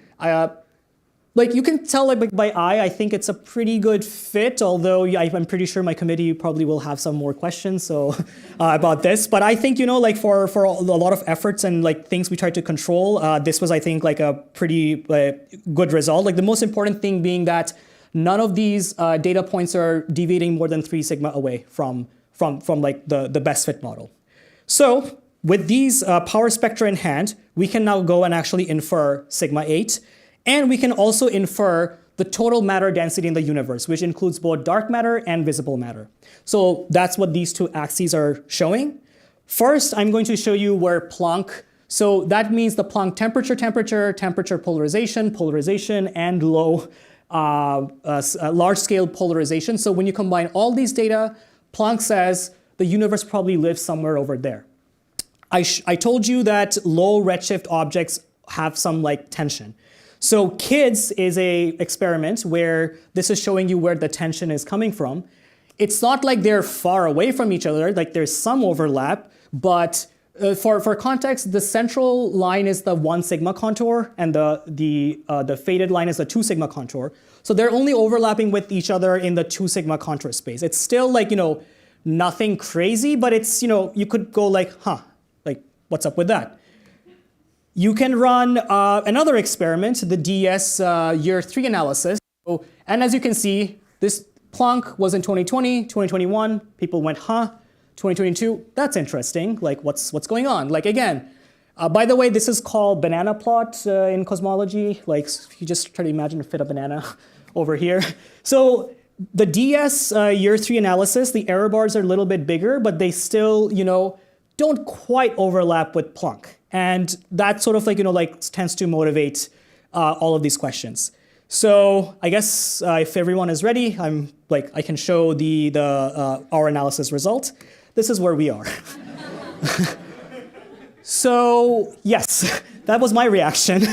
Like you can tell like by eye, I think it's a pretty good fit, although I'm pretty sure my committee probably will have some more questions about this. But I think, like for a lot of efforts and like things we tried to control, this was, I think, like a pretty good result. Like the most important thing being that none of these data points are deviating more than 3 sigma away from like the best fit model. So with these power spectra in hand, we can now go and actually infer sigma 8. And we can also infer the total matter density in the universe, which includes both dark matter and visible matter. So that's what these two axes are showing. First, I'm going to show you where Planck, so that means the Planck temperature, polarization, and low large-scale polarization. So when you combine all these data, Planck says the universe probably lives somewhere over there. I told you that low redshift objects have some like tension. So KIDS is a experiment where this is showing you where the tension is coming from. It's not like they're far away from each other, like there's some overlap, but for context, the central line is the 1 sigma contour and the faded line is the 2 sigma contour. So they're only overlapping with each other in the 2 sigma contour space. It's still like, nothing crazy, but it's, you could go like, like what's up with that? You can run another experiment, the DS year 3 analysis. So, and as you can see, this Planck was in 2020, 2021. People went, 2022, that's interesting. Like, what's going on? Like, again, by the way, this is called banana plot in cosmology. Like, if you just try to imagine fit a banana over here. So the DS year 3 analysis, the error bars are a little bit bigger, but they still, don't quite overlap with Planck. And that sort of like, tends to motivate all of these questions. So I guess if everyone is ready, I can show our analysis result. This is where we are. So yes, that was my reaction.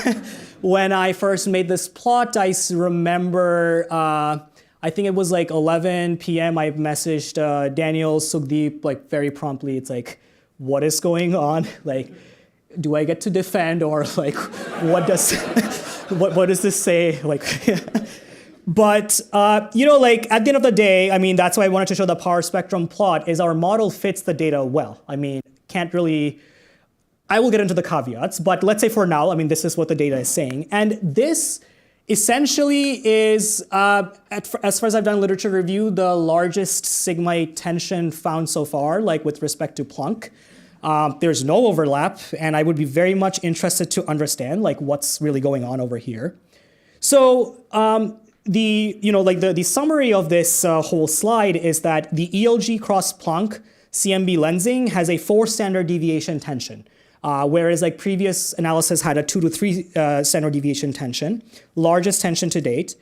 When I first made this plot, I remember, I think it was like 11 p.m. I messaged Daniel, Sugdeep, like very promptly. It's like, what is going on? Like, do I get to defend or like, what does this say? Like, but like at the end of the day, that's why I wanted to show the power spectrum plot is our model fits the data well. Can't really, I will get into the caveats, but let's say for now, this is what the data is saying. And this essentially is, as far as I've done literature review, the largest sigma 8 tension found so far, like with respect to Planck. There's no overlap, and I would be very much interested to understand like what's really going on over here. So the summary of this whole slide is that the ELG cross Planck CMB lensing has a 4 standard deviation tension, whereas like previous analysis had a 2 to 3 standard deviation tension, largest tension to date.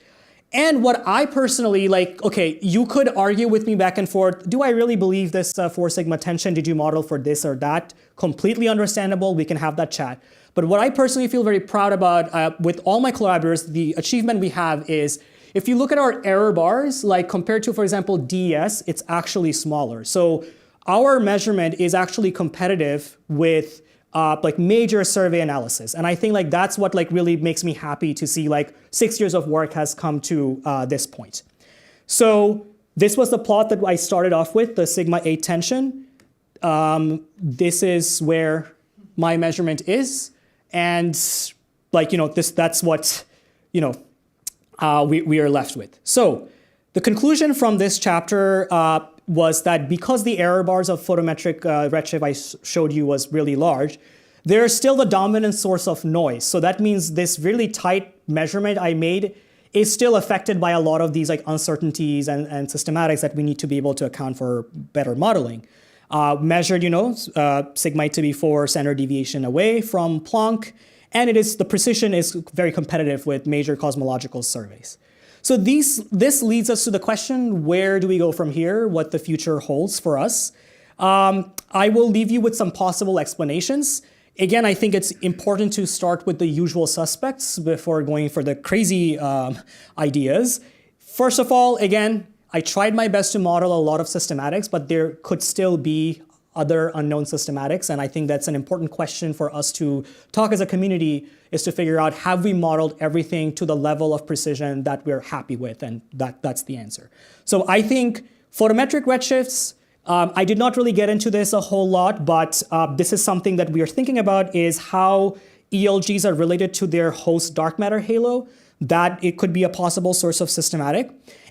And what I personally like, okay, you could argue with me back and forth. Do I really believe this 4 sigma tension? Did you model for this or that? Completely understandable. We can have that chat. But what I personally feel very proud about with all my collaborators, the achievement we have is if you look at our error bars, like compared to, for example, DES, it's actually smaller. So our measurement is actually competitive with like major survey analysis. And I think like that's what like really makes me happy to see like 6 years of work has come to this point. So this was the plot that I started off with, the sigma 8 tension. This is where my measurement is. And like, that's what, we are left with. So the conclusion from this chapter was that because the error bars of photometric redshift I showed you was really large, they're still the dominant source of noise. So that means this really tight measurement I made is still affected by a lot of these like uncertainties and systematics that we need to be able to account for better modeling. Measured, sigma 8 to be 4 standard deviation away from Planck, and the precision is very competitive with major cosmological surveys. So this leads us to the question, where do we go from here? What the future holds for us? I will leave you with some possible explanations. Again, I think it's important to start with the usual suspects before going for the crazy ideas. First of all, again, I tried my best to model a lot of systematics, but there could still be other unknown systematics. And I think that's an important question for us to talk as a community, is to figure out, have we modeled everything to the level of precision that we're happy with? And that's the answer. So I think photometric redshifts, I did not really get into this a whole lot, but this is something that we are thinking about, is how ELGs are related to their host dark matter halo, that it could be a possible source of systematic.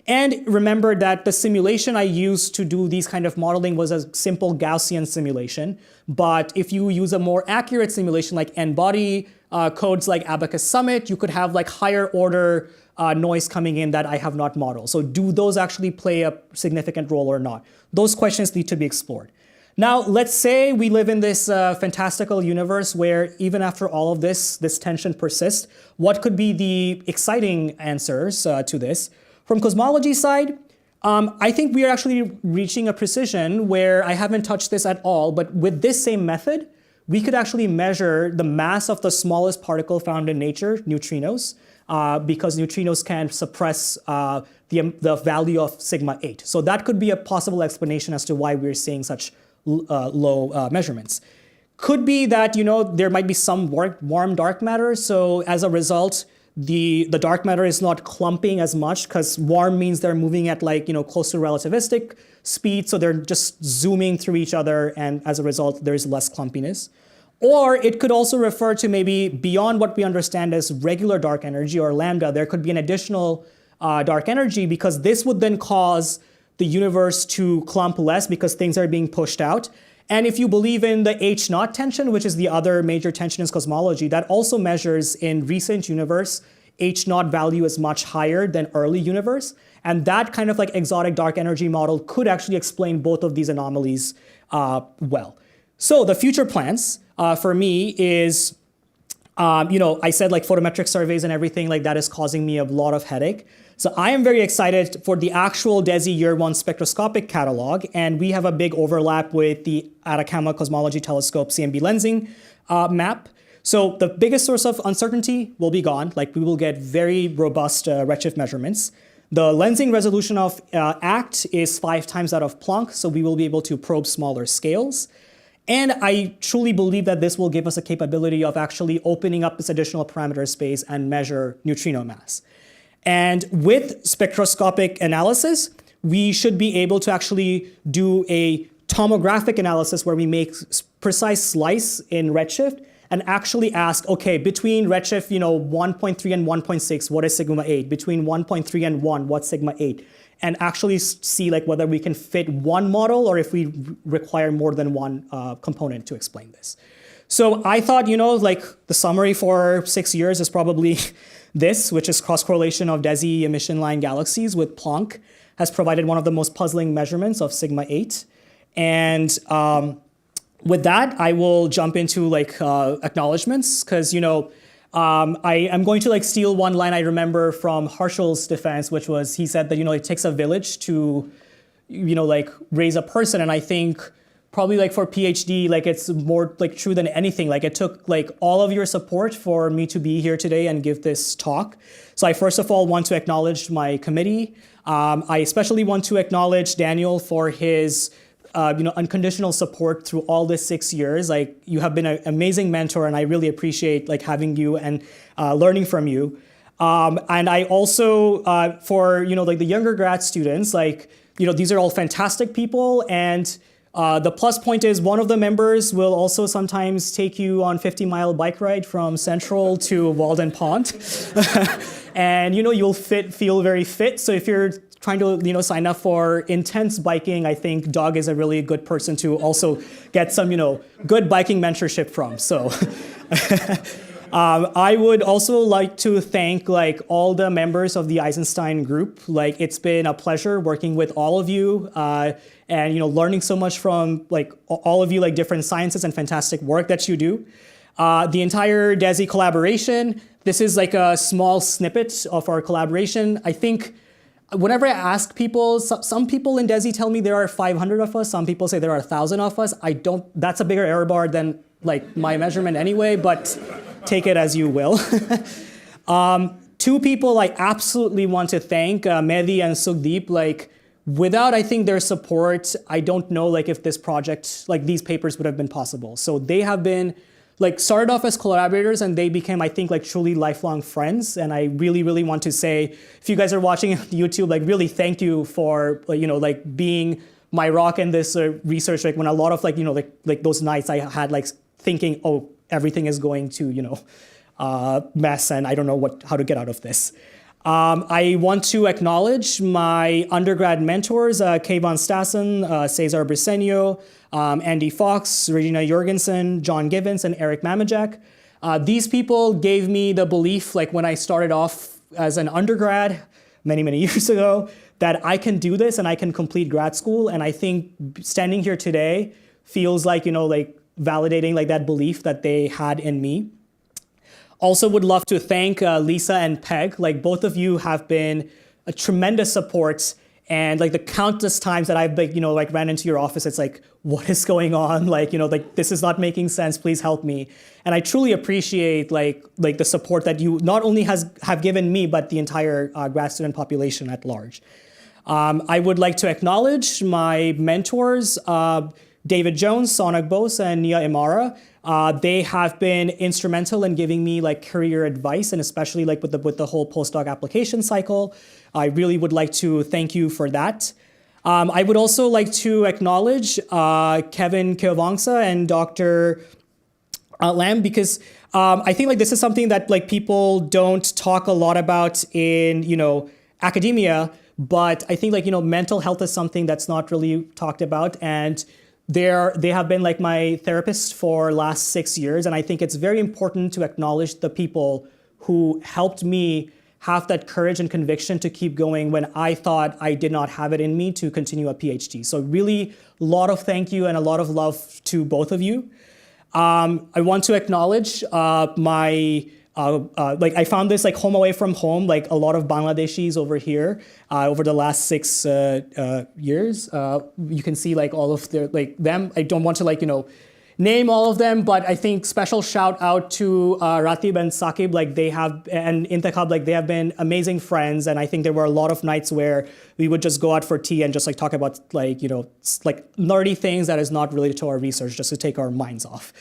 And remember that the simulation I used to do these kind of modeling was a simple Gaussian simulation. But if you use a more accurate simulation like n-body codes like Abacus Summit, you could have like higher order noise coming in that I have not modeled. So do those actually play a significant role or not? Those questions need to be explored. Now, let's say we live in this fantastical universe where even after all of this tension persists. What could be the exciting answers to this? From cosmology side, I think we are actually reaching a precision where I haven't touched this at all, but with this same method, we could actually measure the mass of the smallest particle found in nature, neutrinos, because neutrinos can suppress the value of sigma 8. So that could be a possible explanation as to why we're seeing such low measurements. Could be that there might be some warm dark matter, so as a result, the dark matter is not clumping as much, because warm means they're moving at like close to relativistic speed, so they're just zooming through each other, and as a result there's less clumpiness. Or it could also refer to maybe beyond what we understand as regular dark energy or lambda, there could be an additional dark energy, because this would then cause the universe to clump less because things are being pushed out. And if you believe in the H0 tension, which is the other major tension in cosmology, that also measures in recent universe, H0 value is much higher than early universe. And that kind of like exotic dark energy model could actually explain both of these anomalies well. So the future plans for me is, I said like photometric surveys and everything like that is causing me a lot of headache. So I am very excited for the actual DESI Year 1 spectroscopic catalog, and we have a big overlap with the Atacama Cosmology Telescope CMB lensing map. So the biggest source of uncertainty will be gone. Like we will get very robust redshift measurements. The lensing resolution of ACT is 5 times that of Planck, so we will be able to probe smaller scales. And I truly believe that this will give us a capability of actually opening up this additional parameter space and measure neutrino mass. And with spectroscopic analysis, we should be able to actually do a tomographic analysis where we make precise slice in redshift and actually ask, okay, between redshift 1.3 and 1.6, what is sigma 8? Between 1.3 and 1, what's sigma 8? And actually see like whether we can fit one model or if we require more than one component to explain this. So I thought, like the summary for 6 years is probably this, which is cross-correlation of DESI emission-line galaxies with Planck has provided one of the most puzzling measurements of sigma 8. And with that, I will jump into like acknowledgments because, I am going to like steal one line I remember from Harshul's defense, which was he said that, it takes a village to, like raise a person. And I think probably like for PhD, like it's more like true than anything. Like it took like all of your support for me to be here today and give this talk. So I first of all want to acknowledge my committee. I especially want to acknowledge Daniel for his unconditional support through all this 6 years. Like you have been an amazing mentor, and I really appreciate like having you and learning from you. And I also for like the younger grad students, like these are all fantastic people, and the plus point is one of the members will also sometimes take you on 50-mile bike ride from Central to Walden Pond, and you'll feel very fit. So if you're trying to sign up for intense biking, I think Doug is a really good person to also get some good biking mentorship from. So I would also like to thank like all the members of the Eisenstein group. Like it's been a pleasure working with all of you and learning so much from like all of you, like different sciences and fantastic work that you do. The entire DESI collaboration, this is like a small snippet of our collaboration. I think whenever I ask people, some people in DESI tell me there are 500 of us. Some people say there are 1,000 of us. That's a bigger error bar than like my measurement anyway, but take it as you will. Two people I absolutely want to thank, Mehdi and Sugdeep. Like without, I think, their support, I don't know like if this project, like these papers would have been possible. So they have been like started off as collaborators, and they became, I think, like truly lifelong friends. And I really, really want to say, if you guys are watching YouTube, like really thank you for like being my rock in this research. Like when a lot of like those nights I had like thinking, oh, everything is going to mess, and I don't know how to get out of this. I want to acknowledge my undergrad mentors, Kayvon Stassen, Cesar Briceño, Andy Fox, Regina Jorgensen, John Givens, and Eric Mamajek. These people gave me the belief, like when I started off as an undergrad many, many years ago, that I can do this and I can complete grad school. And I think standing here today feels like, like validating like that belief that they had in me. Also would love to thank Lisa and Peg. Like both of you have been a tremendous support, and like the countless times that I've like ran into your office, it's like, what is going on? Like, like this is not making sense, please help me. And I truly appreciate like the support that you not only have given me, but the entire grad student population at large. I would like to acknowledge my mentors, David Jones, Sonak Bose, and Nia Imara. They have been instrumental in giving me like career advice, and especially like with the whole postdoc application cycle. I really would like to thank you for that. I would also like to acknowledge Kevin Kiovangsa and Dr. Lam, because I think like this is something that like people don't talk a lot about in academia, but I think like mental health is something that's not really talked about, and they have been like my therapist for last 6 years, and I think it's very important to acknowledge the people who helped me have that courage and conviction to keep going when I thought I did not have it in me to continue a PhD. So really a lot of thank you and a lot of love to both of you. I want to acknowledge like I found this like home away from home, like a lot of Bangladeshis over here over the last 6 years. You can see like all of their them. I don't want to name all of them, but I think special shout out to Ratib and Saqib, and Intikhab, like they have been amazing friends, and I think there were a lot of nights where we would just go out for tea and just like talk about nerdy things that is not related to our research, just to take our minds off.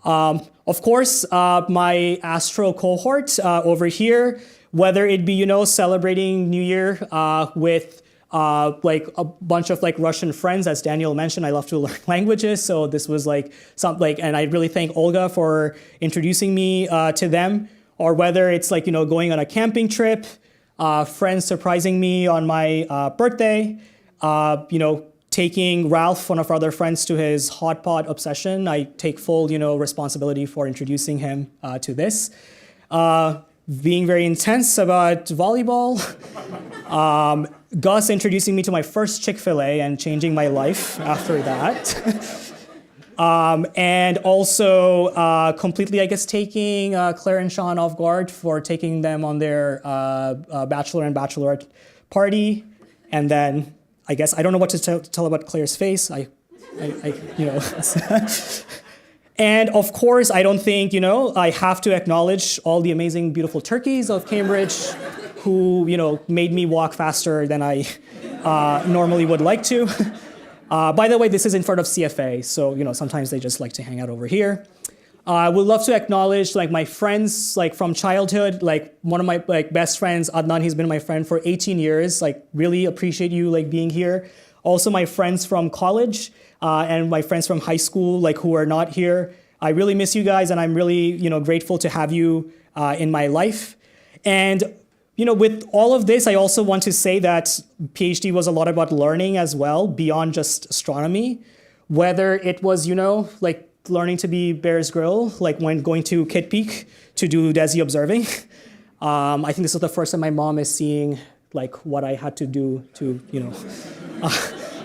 Of course, my Astro cohort over here, whether it be celebrating New Year with like a bunch of like Russian friends, as Daniel mentioned, I love to learn languages, so this was like something, and I really thank Olga for introducing me to them. Or whether it's like going on a camping trip, friends surprising me on my birthday, taking Ralph, one of our other friends, to his hot pot obsession. I take full, responsibility for introducing him to this. Being very intense about volleyball. Gus introducing me to my first Chick-fil-A and changing my life after that. And also completely, I guess, taking Claire and Sean off guard for taking them on their bachelor and bachelorette party. And then, I guess, I don't know what to tell about Claire's face. And of course, I don't think, I have to acknowledge all the amazing, beautiful turkeys of Cambridge who, made me walk faster than I normally would like to. By the way, this is in front of CFA, so, sometimes they just like to hang out over here. I would love to acknowledge my friends from childhood, one of my best friends, Adnan, he's been my friend for 18 years. Really appreciate you being here. Also my friends from college and my friends from high school who are not here. I really miss you guys, and I'm really grateful to have you in my life. And with all of this, I also want to say that PhD was a lot about learning as well, beyond just astronomy. Whether it was, learning to be Bear's Grill, when going to Kitt Peak to do DESI observing. I think this is the first time my mom is seeing, what I had to do to,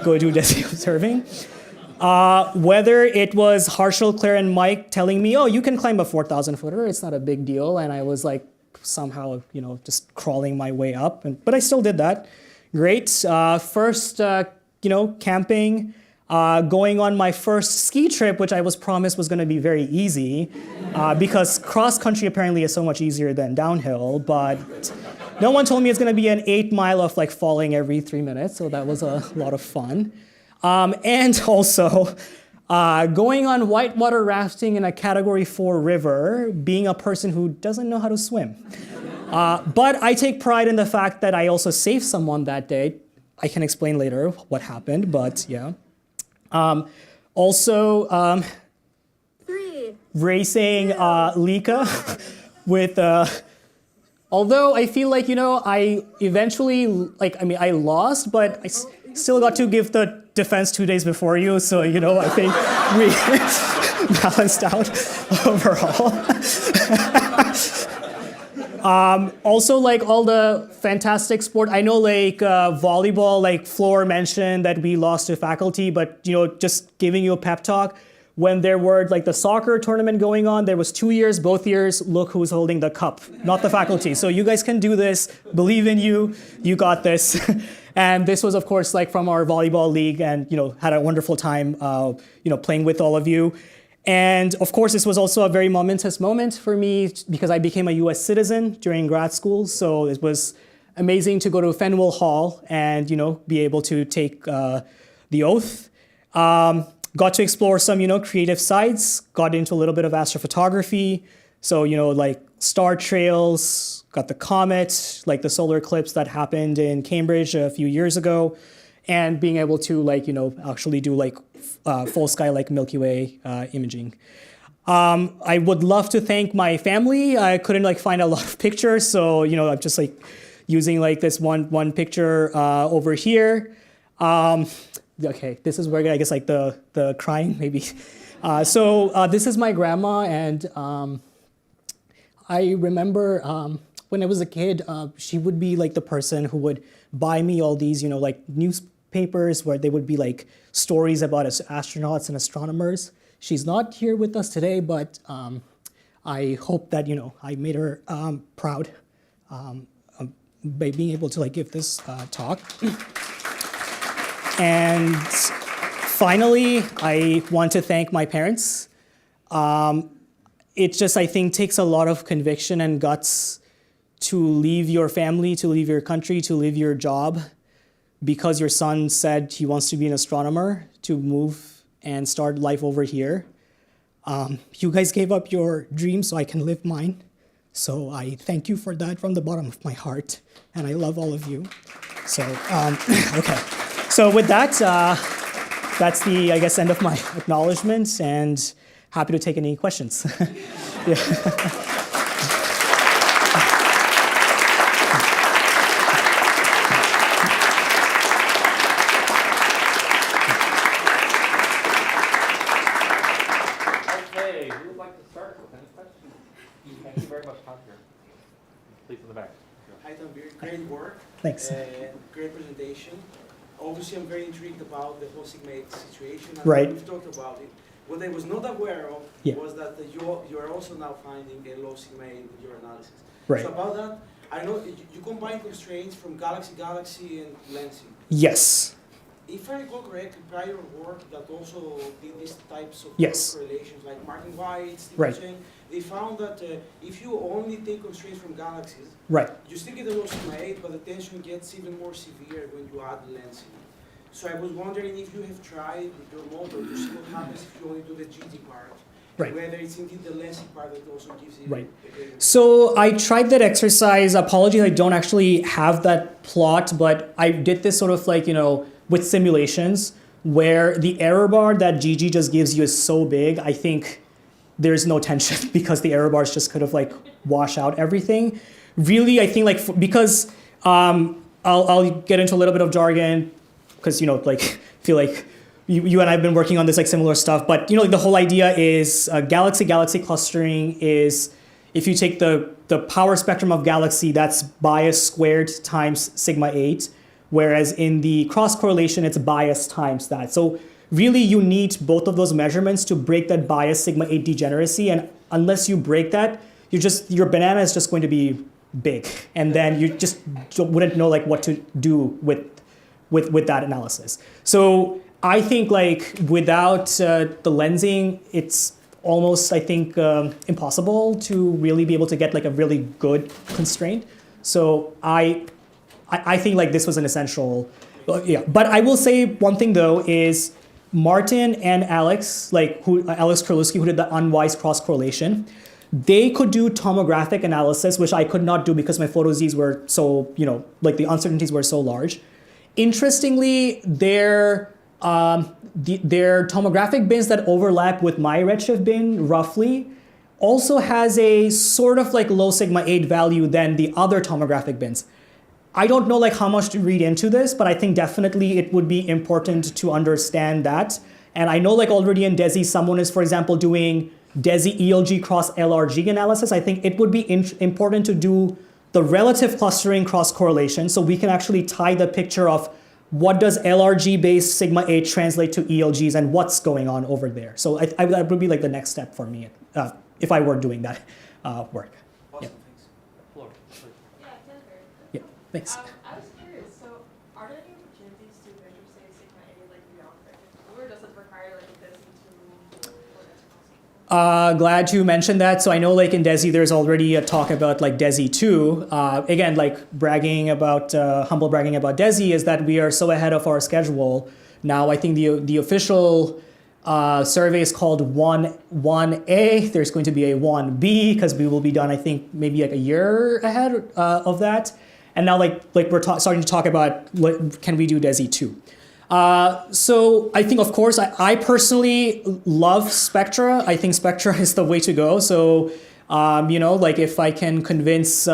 go do DESI observing. Whether it was Harshal, Claire, and Mike telling me, oh, you can climb a 4,000 footer, it's not a big deal. And I was somehow, just crawling my way up. But I still did that. Great. First, camping, going on my first ski trip, which I was promised was going to be very easy, because cross country apparently is so much easier than downhill. But no one told me it's going to be an 8 mile of falling every 3 minutes. So that was a lot of fun. And also, going on whitewater rafting in a Category 4 river, being a person who doesn't know how to swim. But I take pride in the fact that I also saved someone that day. I can explain later what happened, but yeah. Also, racing Lika with, although I feel I eventually, I lost, but I still got to give the defense 2 days before you, so, I think we balanced out overall. Also, all the fantastic sport. I know, volleyball, Floor mentioned that we lost to faculty, but, just giving you a pep talk. When there were, the soccer tournament going on, there was 2 years, both years, look who's holding the cup, not the faculty. So you guys can do this, believe in you, you got this. And this was, of course, from our volleyball league, and, had a wonderful time, playing with all of you. And of course, this was also a very momentous moment for me because I became a US citizen during grad school. So it was amazing to go to Fenwell Hall and, be able to take the oath. Got to explore some, creative sides, got into a little bit of astrophotography. So, star trails, got the comet, the solar eclipse that happened in Cambridge a few years ago, and being able to actually do full sky Milky Way imaging. I would love to thank my family. I couldn't find a lot of pictures, so I'm just using this one picture over here. Okay, this is where I guess the crying maybe. So this is my grandma, and I remember when I was a kid, she would be the person who would buy me all these newspapers where they would be stories about astronauts and astronomers. She's not here with us today, but I hope that I made her proud by being able to give this talk. And finally, I want to thank my parents. It just, I think, takes a lot of conviction and guts to leave your family, to leave your country, to leave your job because your son said he wants to be an astronomer, to move and start life over here. You guys gave up your dream so I can live mine. So I thank you for that from the bottom of my heart. And I love all of you. So, okay. So with that, that's the, I guess, end of my acknowledgments, and happy to take any questions. Yeah. great work. Thanks. And great presentation. Obviously, I'm very intrigued about the whole sigma 8 situation. And Right. We've talked about it. What I was not aware of Yeah. was that you are also now finding a low sigma 8 in your analysis. Right. So about that, I know you combine constraints from galaxy and lensing. Yes. If I recall correctly, prior work that also did these types of Yes. correlations, like Martin White, Steve Right. Chen, they found that if you only take constraints from galaxies, Right. you still get a low sigma 8, but the tension gets even more severe when you add lensing. So I was wondering if you have tried with your model to see what happens if you only do the GT part, Right. whether it's indeed the lensing part that also gives you Right. a greater. So I tried that exercise. Apologies, I don't actually have that plot, but I did this sort of like, with simulations where the error bar that GG just gives you is so big, I think there's no tension because the error bars just kind of like wash out everything. Really, I think like, because I'll get into a little bit of jargon because, like, feel like you and I have been working on this like similar stuff, but like the whole idea is galaxy clustering is if you take the power spectrum of galaxy, that's bias squared times sigma 8, whereas in the cross correlation, it's bias times that. So really you need both of those measurements to break that bias sigma 8 degeneracy, and unless you break that, your banana is just going to be big, and then you just wouldn't know like what to do with that analysis. So I think like without the lensing, it's almost, I think, impossible to really be able to get like a really good constraint. So I think like this was an essential, yeah. But I will say one thing though is Martin and Alex, Alex Kurlewski, who did the unwise cross correlation, they could do tomographic analysis, which I could not do because my photo Z's were so, like the uncertainties were so large. Interestingly, their tomographic bins that overlap with my redshift bin roughly also has a sort of like low sigma 8 value than the other tomographic bins. I don't know like how much to read into this, but I think definitely it would be important to understand that. And I know like already in DESI, someone is, for example, doing DESI ELG cross LRG analysis. I think it would be important to do the relative clustering cross correlation so we can actually tie the picture of what does LRG based sigma 8 translate to ELGs and what's going on over there. So that would be like the next step for me if I were doing that work. Awesome, Floor. Yeah, Tanveer. Yeah, thanks. I was curious, so are there any opportunities to measure, say, sigma 8 like beyond vector 2, or does it require like a DESI 2 for that to Glad you mentioned that. So I know like in DESI, there's already a talk about like DESI 2. Again, like humble bragging about DESI is that we are so ahead of our schedule. Now I think the official survey is called 1A. There's going to be a 1B because we will be done, I think, maybe like a year ahead of that. And now like we're starting to talk about can we do DESI 2. So I think, of course, I personally love Spectra. I think Spectra is the way to go. So, like if I can convince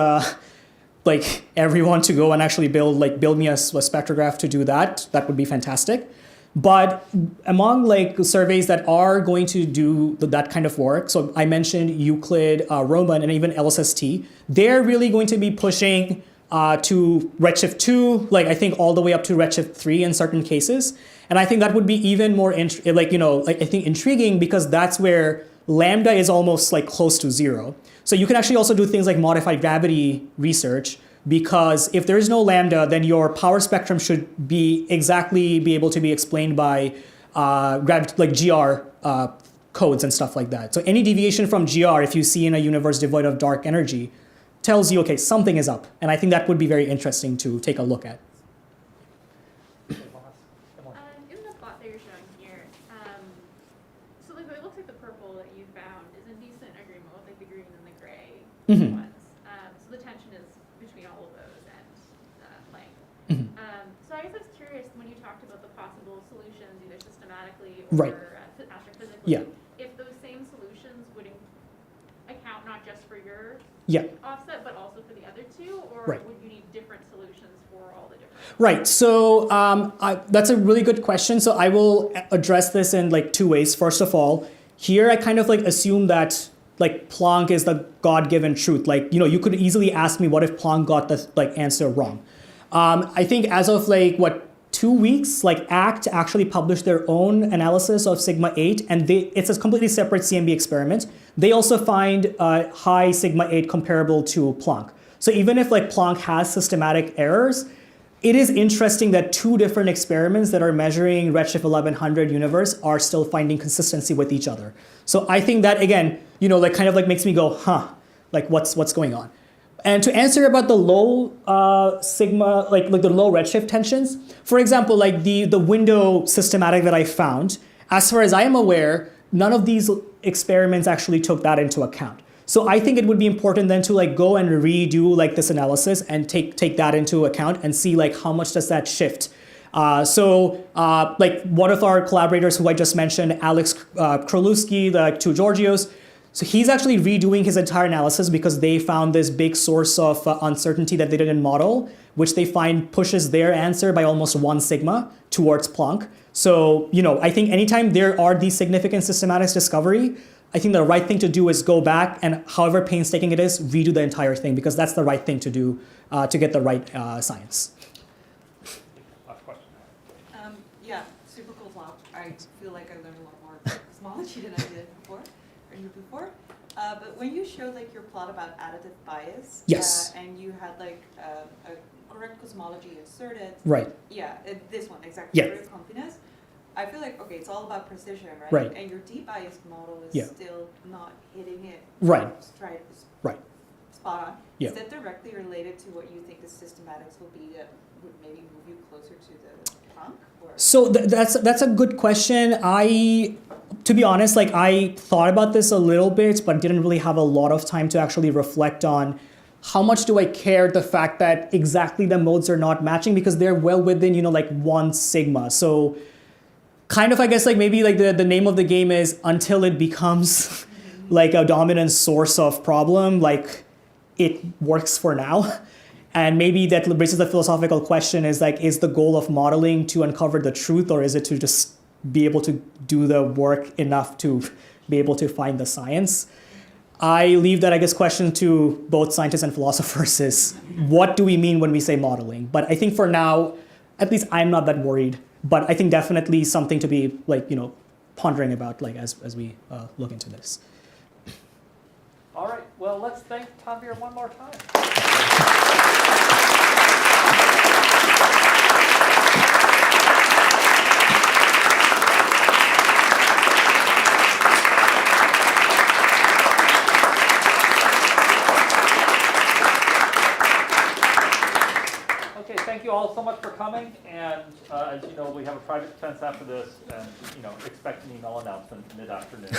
like everyone to go and actually build me a spectrograph to do that, that would be fantastic. But among like surveys that are going to do that kind of work, so I mentioned Euclid, Roman, and even LSST, they're really going to be pushing to redshift 2, like I think all the way up to redshift 3 in certain cases. And I think that would be even more I think intriguing because that's where lambda is almost like close to 0. So you can actually also do things like modified gravity research, because if there is no lambda, then your power spectrum should be able to be explained by GR codes and stuff like that. So any deviation from GR, if you see in a universe devoid of dark energy, tells you, okay, something is up. And I think that would be very interesting to take a look at. In the plot that you're showing here, so like it looks like the purple that you found is in decent agreement with like the green and the gray Mhm. ones. So the tension is between all of those and length. Mhm. So I guess I was curious when you talked about the possible solutions, either systematically or Right. astrophysically, Yeah. if those same solutions would account not just for your Yeah. offset, but also for the other two, or Right. would you need different solutions for all the different? Right. So that's a really good question. So I will address this in like two ways. First of all, here I kind of like assume that like Planck is the God-given truth. Like, you could easily ask me, what if Planck got the like answer wrong? I think as of like 2 weeks, like ACT actually published their own analysis of sigma 8, and it's a completely separate CMB experiment. They also find high sigma 8 comparable to Planck. So even if like Planck has systematic errors, it is interesting that 2 different experiments that are measuring redshift 1100 universe are still finding consistency with each other. So I think that, again, like kind of like makes me go, huh, like what's going on? And to answer about the low sigma, like the low redshift tensions, for example, like the window systematic that I found, as far as I am aware, none of these experiments actually took that into account. So I think it would be important then to like go and redo like this analysis and take that into account and see like how much does that shift. Like one of our collaborators who I just mentioned, Alex Krolewski, the 2 Georgios, so he's actually redoing his entire analysis because they found this big source of uncertainty that they didn't model, which they find pushes their answer by almost 1 sigma towards Planck. So, I think anytime there are these significant systematics discovery, I think the right thing to do is go back and however painstaking it is, redo the entire thing because that's the right thing to do to get the right science. Last question. Yeah, super cool talk. I feel like I learned a lot more about cosmology than I did before. But when you showed like your plot about additive bias, yes, and you had like a correct cosmology inserted, right? Yeah, this one exactly. Yeah. Correct compiness. I feel like okay, it's all about precision, right? Right. And your debiased model is Yeah. still not hitting it. Right. Right. Spot on. Yeah. Is that directly related to what you think the systematics will be that would maybe move you closer to the Planck? Or? So that's a good question. To be honest, like I thought about this a little bit, but didn't really have a lot of time to actually reflect on how much do I care the fact that exactly the modes are not matching because they're well within, like 1 sigma. So kind of, I guess, like maybe like the name of the game is until it becomes like a dominant source of problem, like it works for now. And maybe that raises the philosophical question is like, is the goal of modeling to uncover the truth or is it to just be able to do the work enough to be able to find the science? I leave that, I guess, question to both scientists and philosophers is what do we mean when we say modeling? But I think for now, at least I'm not that worried. But I think definitely something to be like, pondering about like as we look into this. All right, well, let's thank Tanveer one more time. Okay, thank you all so much for coming, and as you know, we have a private defense after this, and expect an email announcement mid-afternoon.